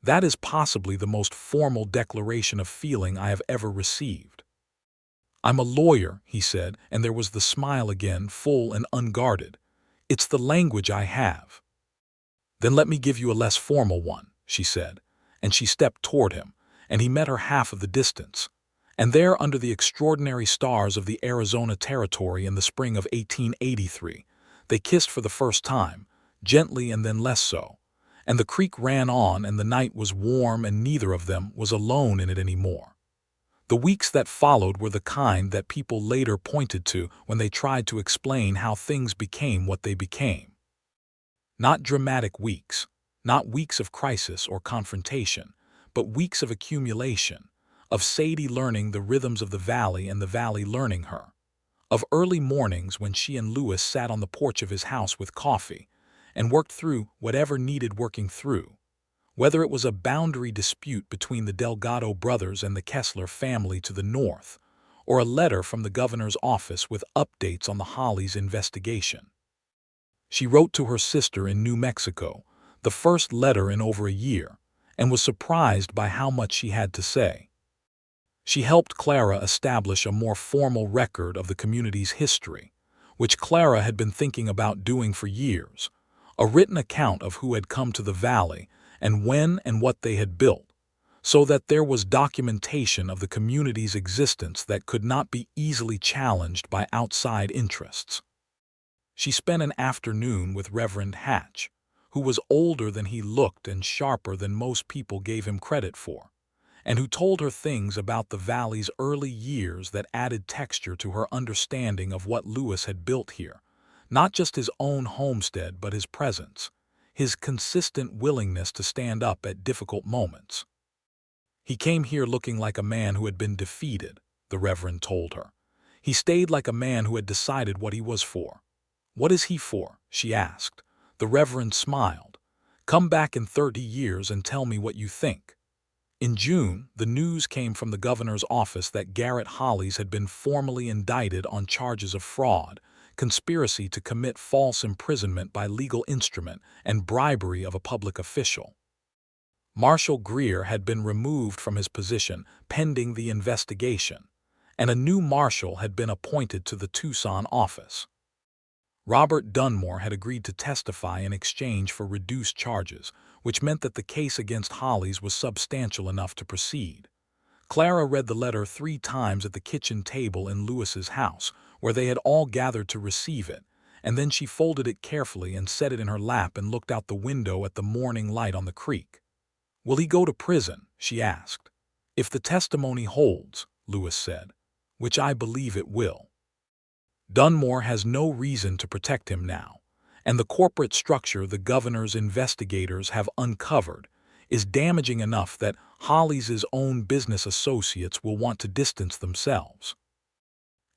That is possibly the most formal declaration of feeling I have ever received. I'm a lawyer, he said, and there was the smile again, full and unguarded. It's the language I have. Then let me give you a less formal one, she said, and she stepped toward him, and he met her half of the distance. And there, under the extraordinary stars of the Arizona Territory in the spring of 1883, they kissed for the first time, gently and then less so. And the creek ran on, and the night was warm, and neither of them was alone in it any more. The weeks that followed were the kind that people later pointed to when they tried to explain how things became what they became. Not dramatic weeks, not weeks of crisis or confrontation, but weeks of accumulation, of Sadie learning the rhythms of the valley and the valley learning her, of early mornings when she and Lewis sat on the porch of his house with coffee and worked through whatever needed working through, whether it was a boundary dispute between the Delgado brothers and the Kessler family to the north, or a letter from the governor's office with updates on the Hollies investigation. She wrote to her sister in New Mexico, the first letter in over a year, and was surprised by how much she had to say. She helped Clara establish a more formal record of the community's history, which Clara had been thinking about doing for years, a written account of who had come to the valley and when and what they had built, so that there was documentation of the community's existence that could not be easily challenged by outside interests. She spent an afternoon with Reverend Hatch, who was older than he looked and sharper than most people gave him credit for, and who told her things about the valley's early years that added texture to her understanding of what Lewis had built here, not just his own homestead but his presence, his consistent willingness to stand up at difficult moments. He came here looking like a man who had been defeated, the Reverend told her. He stayed like a man who had decided what he was for. What is he for? She asked. The Reverend smiled. Come back in 30 years and tell me what you think. In June, the news came from the governor's office that Garrett Hollies had been formally indicted on charges of fraud, conspiracy to commit false imprisonment by legal instrument, and bribery of a public official. Marshal Greer had been removed from his position pending the investigation, and a new marshal had been appointed to the Tucson office. Robert Dunmore had agreed to testify in exchange for reduced charges, which meant that the case against Hollies was substantial enough to proceed. Clara read the letter 3 times at the kitchen table in Lewis's house, where they had all gathered to receive it, and then she folded it carefully and set it in her lap and looked out the window at the morning light on the creek. Will he go to prison? She asked. If the testimony holds, Lewis said, which I believe it will. Dunmore has no reason to protect him now, and the corporate structure the governor's investigators have uncovered is damaging enough that Hollies' own business associates will want to distance themselves.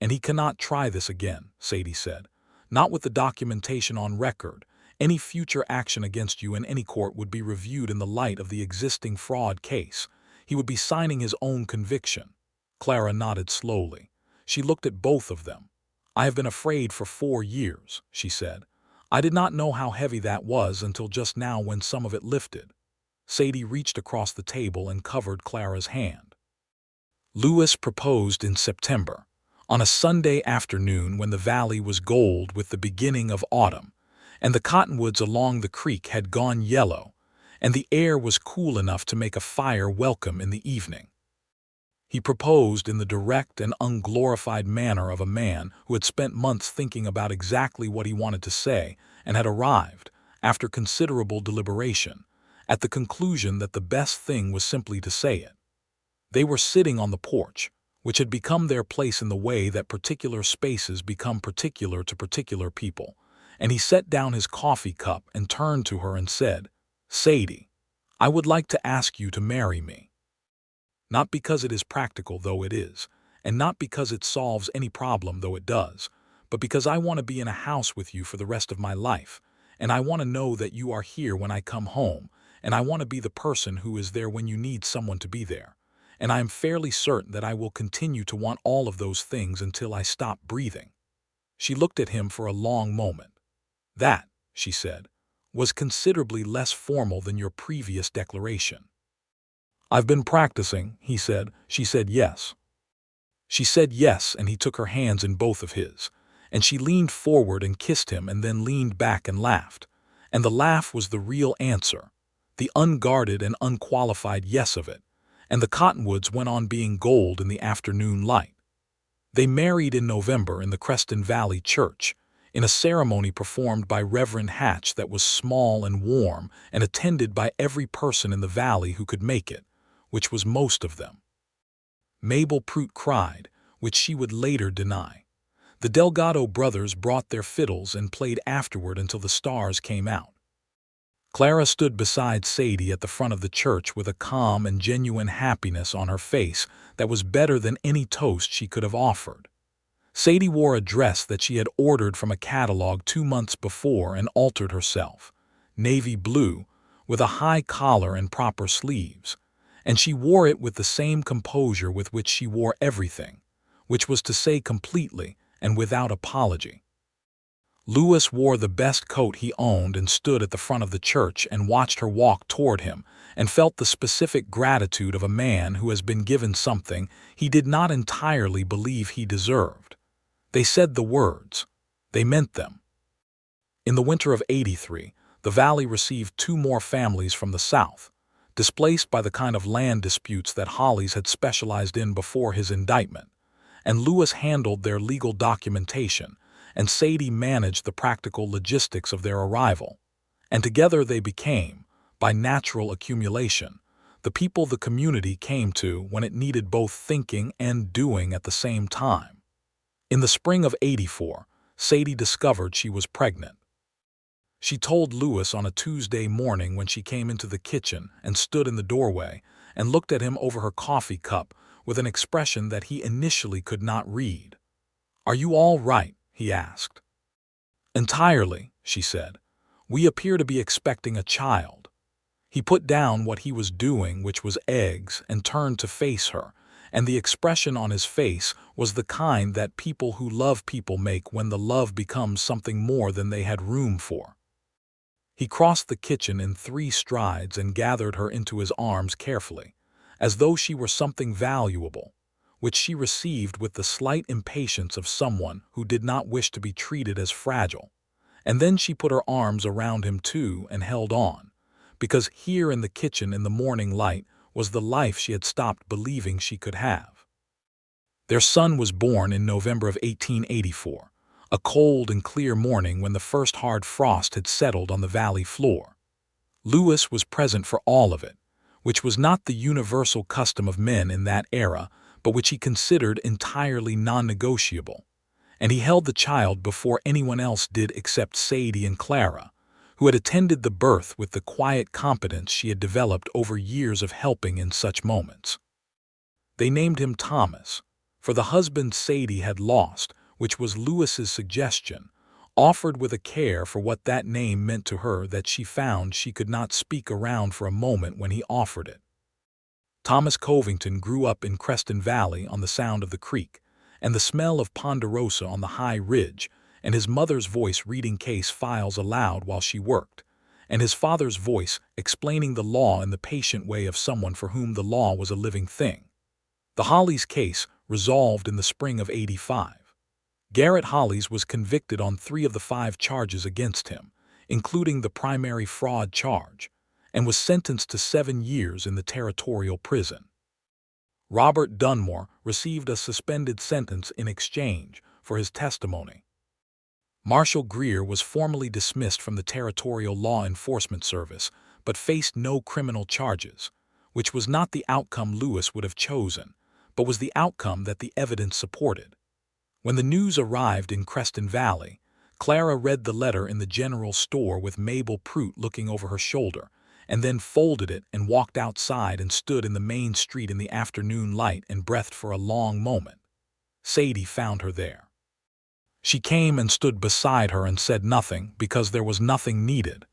And he cannot try this again, Sadie said. Not with the documentation on record. Any future action against you in any court would be reviewed in the light of the existing fraud case. He would be signing his own conviction. Clara nodded slowly. She looked at both of them. I have been afraid for 4 years, she said. I did not know how heavy that was until just now when some of it lifted. Sadie reached across the table and covered Clara's hand. Lewis proposed in September, on a Sunday afternoon when the valley was gold with the beginning of autumn, and the cottonwoods along the creek had gone yellow, and the air was cool enough to make a fire welcome in the evening. He proposed in the direct and unglorified manner of a man who had spent months thinking about exactly what he wanted to say and had arrived, after considerable deliberation, at the conclusion that the best thing was simply to say it. They were sitting on the porch, which had become their place in the way that particular spaces become particular to particular people, and he set down his coffee cup and turned to her and said, Sadie, I would like to ask you to marry me. Not because it is practical, though it is, and not because it solves any problem, though it does, but because I want to be in a house with you for the rest of my life, and I want to know that you are here when I come home, and I want to be the person who is there when you need someone to be there. And I am fairly certain that I will continue to want all of those things until I stop breathing." She looked at him for a long moment. "That," she said, "was considerably less formal than your previous declaration." "I've been practicing," he said. She said yes. She said yes, and he took her hands in both of his, and she leaned forward and kissed him and then leaned back and laughed. And the laugh was the real answer, the unguarded and unqualified yes of it, and the cottonwoods went on being gold in the afternoon light. They married in November in the Creston Valley church, in a ceremony performed by Reverend Hatch that was small and warm and attended by every person in the valley who could make it, which was most of them. Mabel Prout cried, which she would later deny. The Delgado brothers brought their fiddles and played afterward until the stars came out. Clara stood beside Sadie at the front of the church with a calm and genuine happiness on her face that was better than any toast she could have offered. Sadie wore a dress that she had ordered from a catalog 2 months before and altered herself, navy blue, with a high collar and proper sleeves, and she wore it with the same composure with which she wore everything, which was to say completely and without apology. Lewis wore the best coat he owned and stood at the front of the church and watched her walk toward him and felt the specific gratitude of a man who has been given something he did not entirely believe he deserved. They said the words. They meant them. In the winter of '83, the valley received 2 more families from the south, displaced by the kind of land disputes that Hollies had specialized in before his indictment, and Lewis handled their legal documentation, and Sadie managed the practical logistics of their arrival, and together they became, by natural accumulation, the people the community came to when it needed both thinking and doing at the same time. In the spring of '84, Sadie discovered she was pregnant. She told Lewis on a Tuesday morning when she came into the kitchen and stood in the doorway and looked at him over her coffee cup with an expression that he initially could not read. "Are you all right?" he asked. "Entirely," she said. "We appear to be expecting a child." He put down what he was doing, which was eggs, and turned to face her, and the expression on his face was the kind that people who love people make when the love becomes something more than they had room for. He crossed the kitchen in 3 strides and gathered her into his arms carefully, as though she were something valuable, which she received with the slight impatience of someone who did not wish to be treated as fragile. And then she put her arms around him too and held on, because here in the kitchen in the morning light was the life she had stopped believing she could have. Their son was born in November of 1884, a cold and clear morning when the first hard frost had settled on the valley floor. Lewis was present for all of it, which was not the universal custom of men in that era, but which he considered entirely non-negotiable, and he held the child before anyone else did except Sadie and Clara, who had attended the birth with the quiet competence she had developed over years of helping in such moments. They named him Thomas, for the husband Sadie had lost, which was Lewis's suggestion, offered with a care for what that name meant to her that she found she could not speak around for a moment when he offered it. Thomas Covington grew up in Creston Valley on the sound of the creek, and the smell of ponderosa on the high ridge, and his mother's voice reading case files aloud while she worked, and his father's voice explaining the law in the patient way of someone for whom the law was a living thing. The Hollies case resolved in the spring of '85. Garrett Hollies was convicted on 3 of the 5 charges against him, including the primary fraud charge, and was sentenced to 7 years in the territorial prison. Robert Dunmore received a suspended sentence in exchange for his testimony. Marshall Greer was formally dismissed from the Territorial Law Enforcement Service, but faced no criminal charges, which was not the outcome Lewis would have chosen, but was the outcome that the evidence supported. When the news arrived in Creston Valley, Clara read the letter in the general store with Mabel Prout looking over her shoulder, and then folded it and walked outside and stood in the main street in the afternoon light and breathed for a long moment. Sadie found her there. She came and stood beside her and said nothing because there was nothing needed.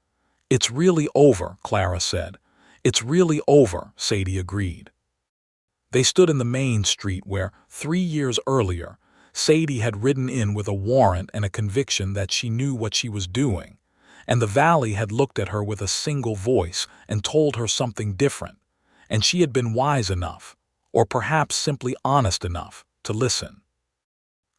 "It's really over," Clara said. "It's really over," Sadie agreed. They stood in the main street where, 3 years earlier, Sadie had ridden in with a warrant and a conviction that she knew what she was doing, and the valley had looked at her with a single voice and told her something different, and she had been wise enough, or perhaps simply honest enough, to listen.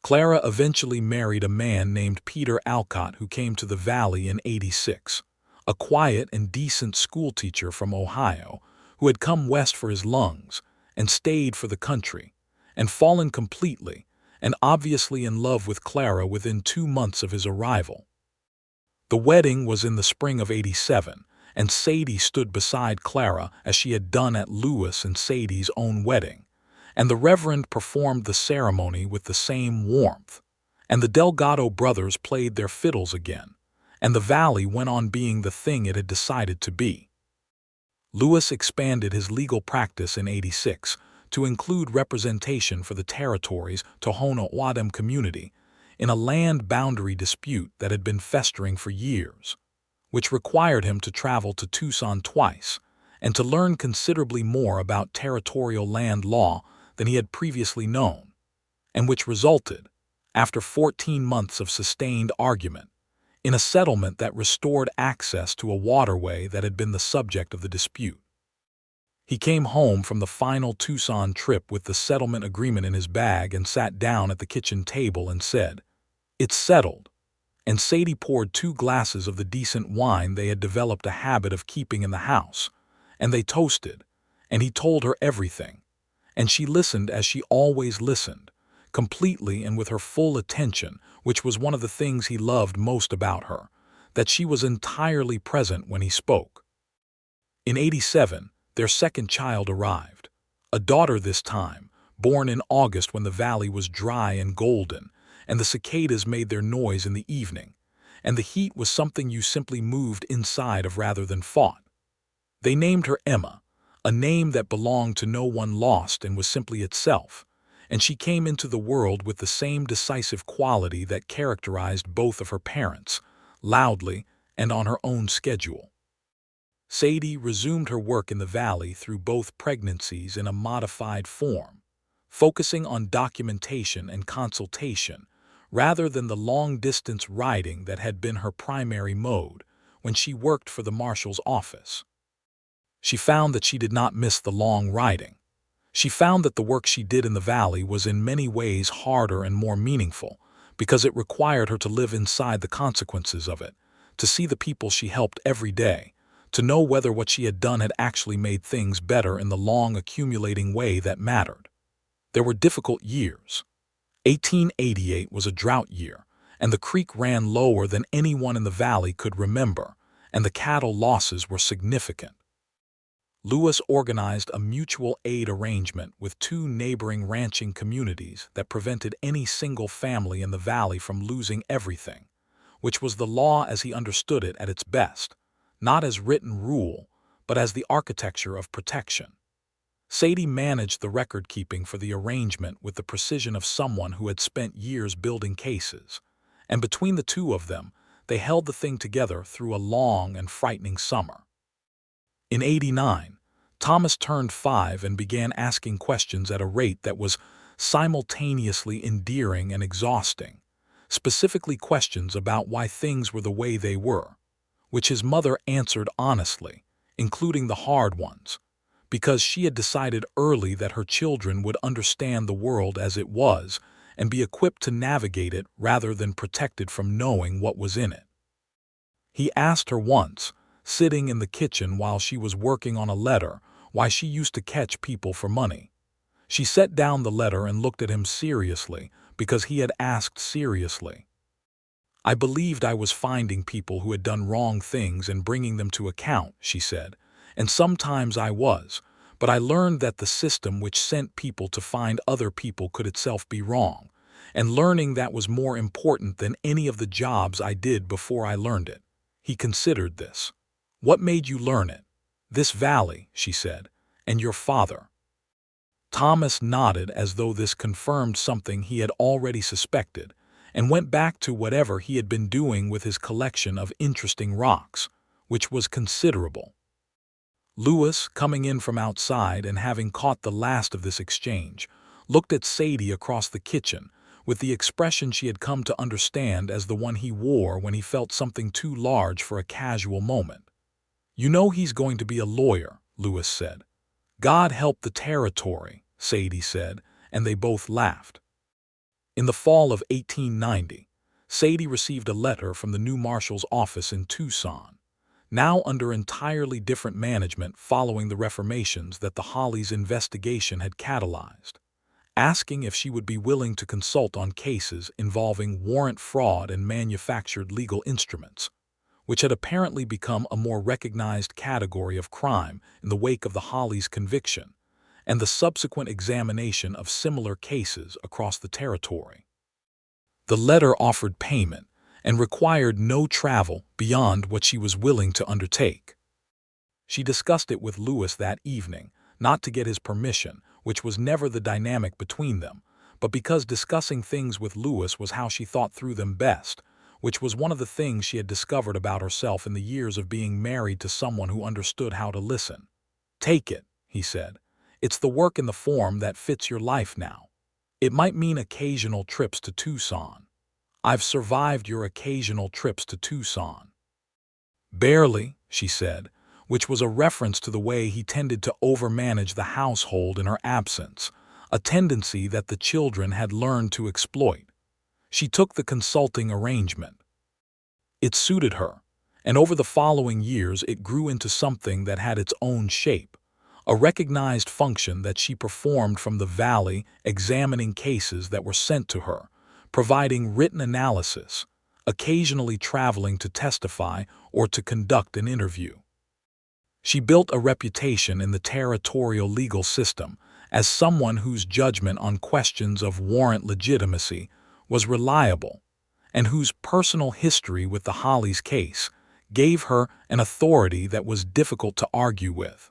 Clara eventually married a man named Peter Alcott who came to the valley in '86, a quiet and decent schoolteacher from Ohio who had come west for his lungs and stayed for the country, and fallen completely and obviously in love with Clara within 2 months of his arrival. The wedding was in the spring of '87, and Sadie stood beside Clara as she had done at Lewis and Sadie's own wedding, and the Reverend performed the ceremony with the same warmth, and the Delgado brothers played their fiddles again, and the valley went on being the thing it had decided to be. Lewis expanded his legal practice in '86 to include representation for the territory's Tohono O'odham community in a land boundary dispute that had been festering for years, which required him to travel to Tucson twice and to learn considerably more about territorial land law than he had previously known, and which resulted, after 14 months of sustained argument, in a settlement that restored access to a waterway that had been the subject of the dispute. He came home from the final Tucson trip with the settlement agreement in his bag and sat down at the kitchen table and said, "It's settled," and Sadie poured 2 glasses of the decent wine they had developed a habit of keeping in the house, and they toasted, and he told her everything, and she listened as she always listened, completely and with her full attention, which was one of the things he loved most about her, that she was entirely present when he spoke. In '87, their second child arrived, a daughter this time, born in August when the valley was dry and golden, and the cicadas made their noise in the evening, and the heat was something you simply moved inside of rather than fought. They named her Emma, a name that belonged to no one lost and was simply itself, and she came into the world with the same decisive quality that characterized both of her parents, loudly and on her own schedule. Sadie resumed her work in the valley through both pregnancies in a modified form, focusing on documentation and consultation rather than the long-distance riding that had been her primary mode when she worked for the marshal's office. She found that she did not miss the long riding. She found that the work she did in the valley was in many ways harder and more meaningful because it required her to live inside the consequences of it, to see the people she helped every day, to know whether what she had done had actually made things better in the long accumulating way that mattered. There were difficult years. 1888 was a drought year, and the creek ran lower than anyone in the valley could remember, and the cattle losses were significant. Lewis organized a mutual aid arrangement with 2 neighboring ranching communities that prevented any single family in the valley from losing everything, which was the law as he understood it at its best, not as written rule, but as the architecture of protection. Sadie managed the record-keeping for the arrangement with the precision of someone who had spent years building cases, and between the 2 of them, they held the thing together through a long and frightening summer. In '89, Thomas turned 5 and began asking questions at a rate that was simultaneously endearing and exhausting, specifically questions about why things were the way they were, which his mother answered honestly, including the hard ones, because she had decided early that her children would understand the world as it was and be equipped to navigate it rather than protected from knowing what was in it. He asked her once, sitting in the kitchen while she was working on a letter, why she used to catch people for money. She set down the letter and looked at him seriously because he had asked seriously. "I believed I was finding people who had done wrong things and bringing them to account," she said, "and sometimes I was, but I learned that the system which sent people to find other people could itself be wrong, and learning that was more important than any of the jobs I did before I learned it." He considered this. "What made you learn it?" "This valley," she said, "and your father." Thomas nodded as though this confirmed something he had already suspected, and went back to whatever he had been doing with his collection of interesting rocks, which was considerable. Lewis, coming in from outside and having caught the last of this exchange, looked at Sadie across the kitchen with the expression she had come to understand as the one he wore when he felt something too large for a casual moment. "You know he's going to be a lawyer," Lewis said. "God help the territory," Sadie said, and they both laughed. In the fall of 1890, Sadie received a letter from the new marshal's office in Tucson, now under entirely different management following the reformations that the Hollies' investigation had catalyzed, asking if she would be willing to consult on cases involving warrant fraud and manufactured legal instruments, which had apparently become a more recognized category of crime in the wake of the Hollies' conviction and the subsequent examination of similar cases across the territory. The letter offered payment and required no travel beyond what she was willing to undertake. She discussed it with Lewis that evening, not to get his permission, which was never the dynamic between them, but because discussing things with Lewis was how she thought through them best, which was one of the things she had discovered about herself in the years of being married to someone who understood how to listen. "Take it," he said. "It's the work in the form that fits your life now. It might mean occasional trips to Tucson. I've survived your occasional trips to Tucson." "Barely," she said, which was a reference to the way he tended to overmanage the household in her absence, a tendency that the children had learned to exploit. She took the consulting arrangement. It suited her, and over the following years it grew into something that had its own shape, a recognized function that she performed from the valley, examining cases that were sent to her, providing written analysis, occasionally traveling to testify or to conduct an interview. She built a reputation in the territorial legal system as someone whose judgment on questions of warrant legitimacy was reliable, and whose personal history with the Hollies case gave her an authority that was difficult to argue with.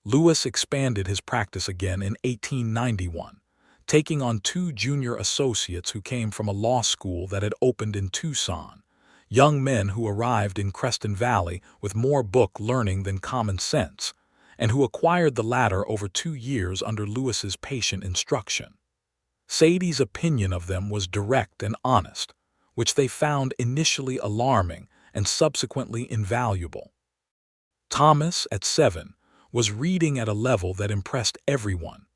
Lewis expanded his practice again in 1891, taking on 2 junior associates who came from a law school that had opened in Tucson, young men who arrived in Creston Valley with more book learning than common sense, and who acquired the latter over 2 years under Lewis's patient instruction. Sadie's opinion of them was direct and honest, which they found initially alarming and subsequently invaluable. Thomas, at 7, was reading at a level that impressed everyone,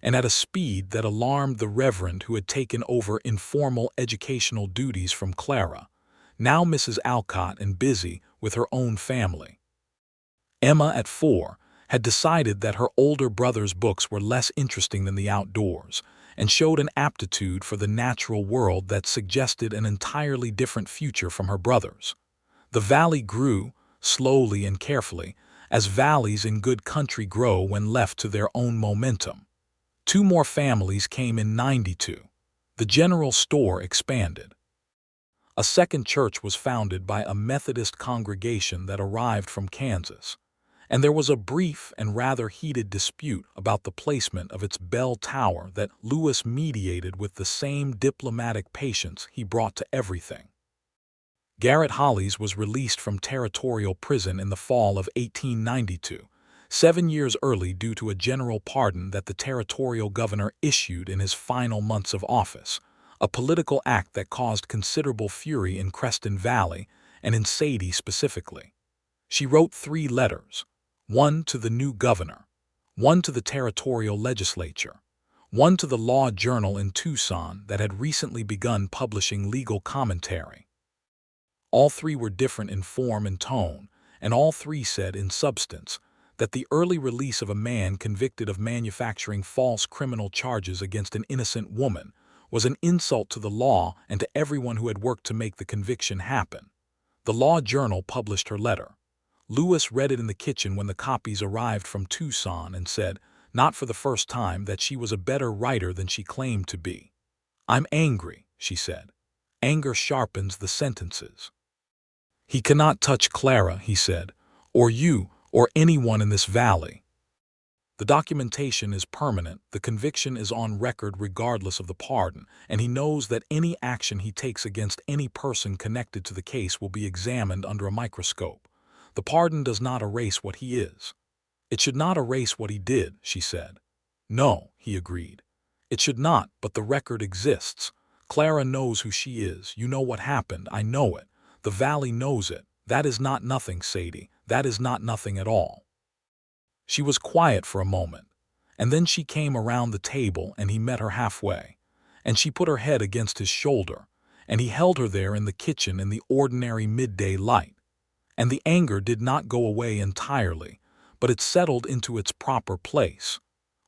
and at a speed that alarmed the Reverend who had taken over informal educational duties from Clara, now Mrs. Alcott and busy with her own family. Emma, at 4, had decided that her older brother's books were less interesting than the outdoors, and showed an aptitude for the natural world that suggested an entirely different future from her brother's. The valley grew, slowly and carefully, as valleys in good country grow when left to their own momentum. 2 more families came in 92. The general store expanded. A second church was founded by a Methodist congregation that arrived from Kansas, and there was a brief and rather heated dispute about the placement of its bell tower that Lewis mediated with the same diplomatic patience he brought to everything. Garrett Hollies was released from territorial prison in the fall of 1892, 7 years early due to a general pardon that the territorial governor issued in his final months of office, a political act that caused considerable fury in Creston Valley and in Sadie specifically. She wrote 3 letters, one to the new governor, one to the territorial legislature, one to the law journal in Tucson that had recently begun publishing legal commentary. All 3 were different in form and tone, and all 3 said, in substance, that the early release of a man convicted of manufacturing false criminal charges against an innocent woman was an insult to the law and to everyone who had worked to make the conviction happen. The Law Journal published her letter. Lewis read it in the kitchen when the copies arrived from Tucson and said, not for the first time, that she was a better writer than she claimed to be. "I'm angry," she said. "Anger sharpens the sentences." "He cannot touch Clara," he said, "or you, or anyone in this valley." The documentation is permanent, the conviction is on record regardless of the pardon, and he knows that any action he takes against any person connected to the case will be examined under a microscope. The pardon does not erase what he is. It should not erase what he did, she said. No, he agreed. It should not, but the record exists. Clara knows who she is. You know what happened. I know it. The valley knows it. That is not nothing, Sadie. That is not nothing at all. She was quiet for a moment, and then she came around the table and he met her halfway, and she put her head against his shoulder, and he held her there in the kitchen in the ordinary midday light. And the anger did not go away entirely, but it settled into its proper place,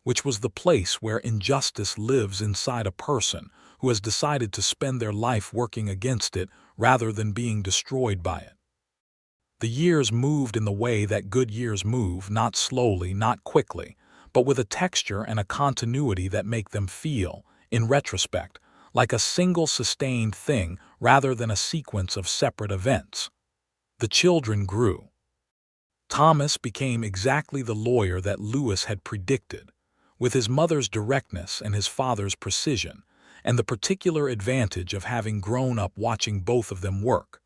which was the place where injustice lives inside a person who has decided to spend their life working against it rather than being destroyed by it. The years moved in the way that good years move, not slowly, not quickly, but with a texture and a continuity that make them feel, in retrospect, like a single sustained thing rather than a sequence of separate events. The children grew. Thomas became exactly the lawyer that Lewis had predicted, with his mother's directness and his father's precision, and the particular advantage of having grown up watching both of them work,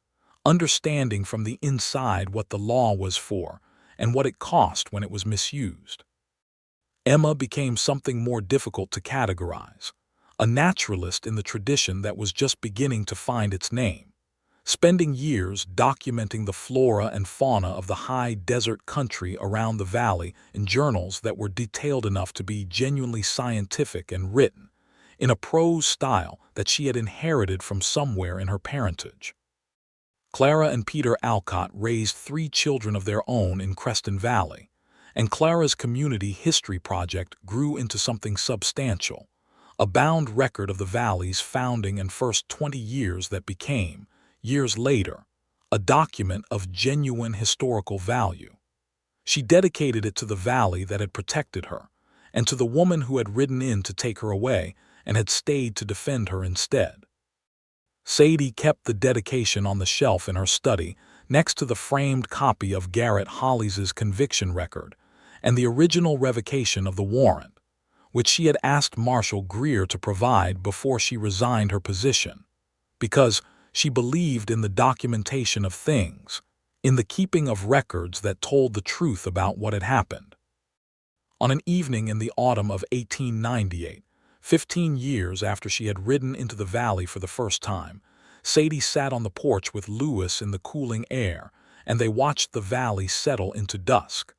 understanding from the inside what the law was for and what it cost when it was misused. Emma became something more difficult to categorize, a naturalist in the tradition that was just beginning to find its name, spending years documenting the flora and fauna of the high desert country around the valley in journals that were detailed enough to be genuinely scientific and written in a prose style that she had inherited from somewhere in her parentage. Clara and Peter Alcott raised 3 children of their own in Creston Valley, and Clara's community history project grew into something substantial, a bound record of the valley's founding and first 20 years that became, years later, a document of genuine historical value. She dedicated it to the valley that had protected her, and to the woman who had ridden in to take her away and had stayed to defend her instead. Sadie kept the dedication on the shelf in her study next to the framed copy of Garrett Hollies's conviction record and the original revocation of the warrant, which she had asked Marshal Greer to provide before she resigned her position, because she believed in the documentation of things, in the keeping of records that told the truth about what had happened. On an evening in the autumn of 1898, 15 years after she had ridden into the valley for the first time, Sadie sat on the porch with Lewis in the cooling air, and they watched the valley settle into dusk.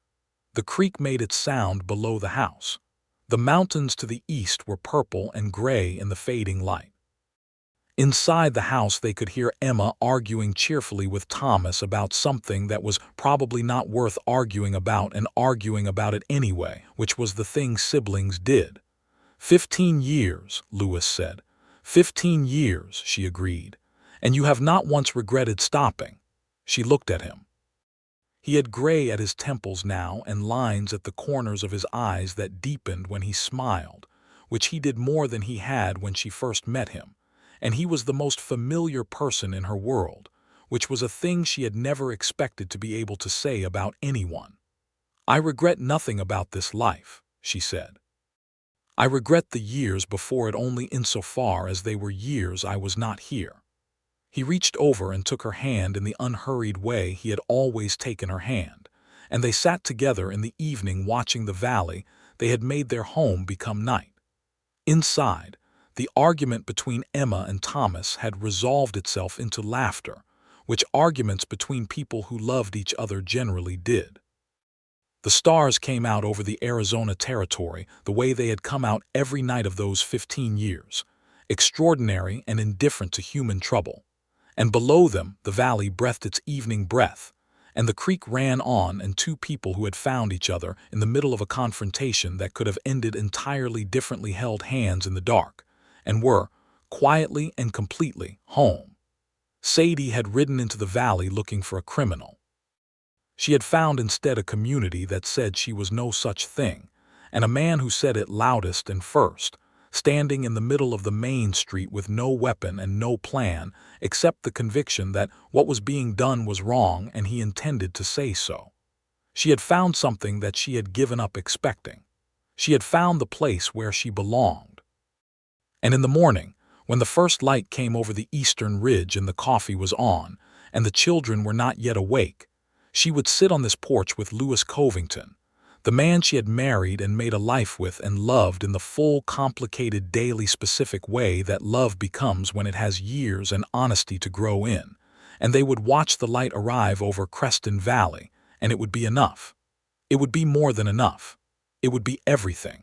The creek made its sound below the house. The mountains to the east were purple and gray in the fading light. Inside the house they could hear Emma arguing cheerfully with Thomas about something that was probably not worth arguing about and arguing about it anyway, which was the thing siblings did. 15 years, Lewis said. 15 years, she agreed. And you have not once regretted stopping. She looked at him. He had gray at his temples now and lines at the corners of his eyes that deepened when he smiled, which he did more than he had when she first met him, and he was the most familiar person in her world, which was a thing she had never expected to be able to say about anyone. I regret nothing about this life, she said. I regret the years before it only insofar as they were years I was not here. He reached over and took her hand in the unhurried way he had always taken her hand, and they sat together in the evening watching the valley they had made their home become night. Inside, the argument between Emma and Thomas had resolved itself into laughter, which arguments between people who loved each other generally did. The stars came out over the Arizona territory the way they had come out every night of those 15 years, extraordinary and indifferent to human trouble. And below them the valley breathed its evening breath, and the creek ran on, and 2 people who had found each other in the middle of a confrontation that could have ended entirely differently held hands in the dark, and were, quietly and completely, home. Sadie had ridden into the valley looking for a criminal. She had found instead a community that said she was no such thing, and a man who said it loudest and first, standing in the middle of the main street with no weapon and no plan except the conviction that what was being done was wrong and he intended to say so. She had found something that she had given up expecting. She had found the place where she belonged. And in the morning, when the first light came over the eastern ridge and the coffee was on, and the children were not yet awake, she would sit on this porch with Lewis Covington, the man she had married and made a life with and loved in the full, complicated, daily specific way that love becomes when it has years and honesty to grow in, and they would watch the light arrive over Creston Valley, and it would be enough. It would be more than enough. It would be everything.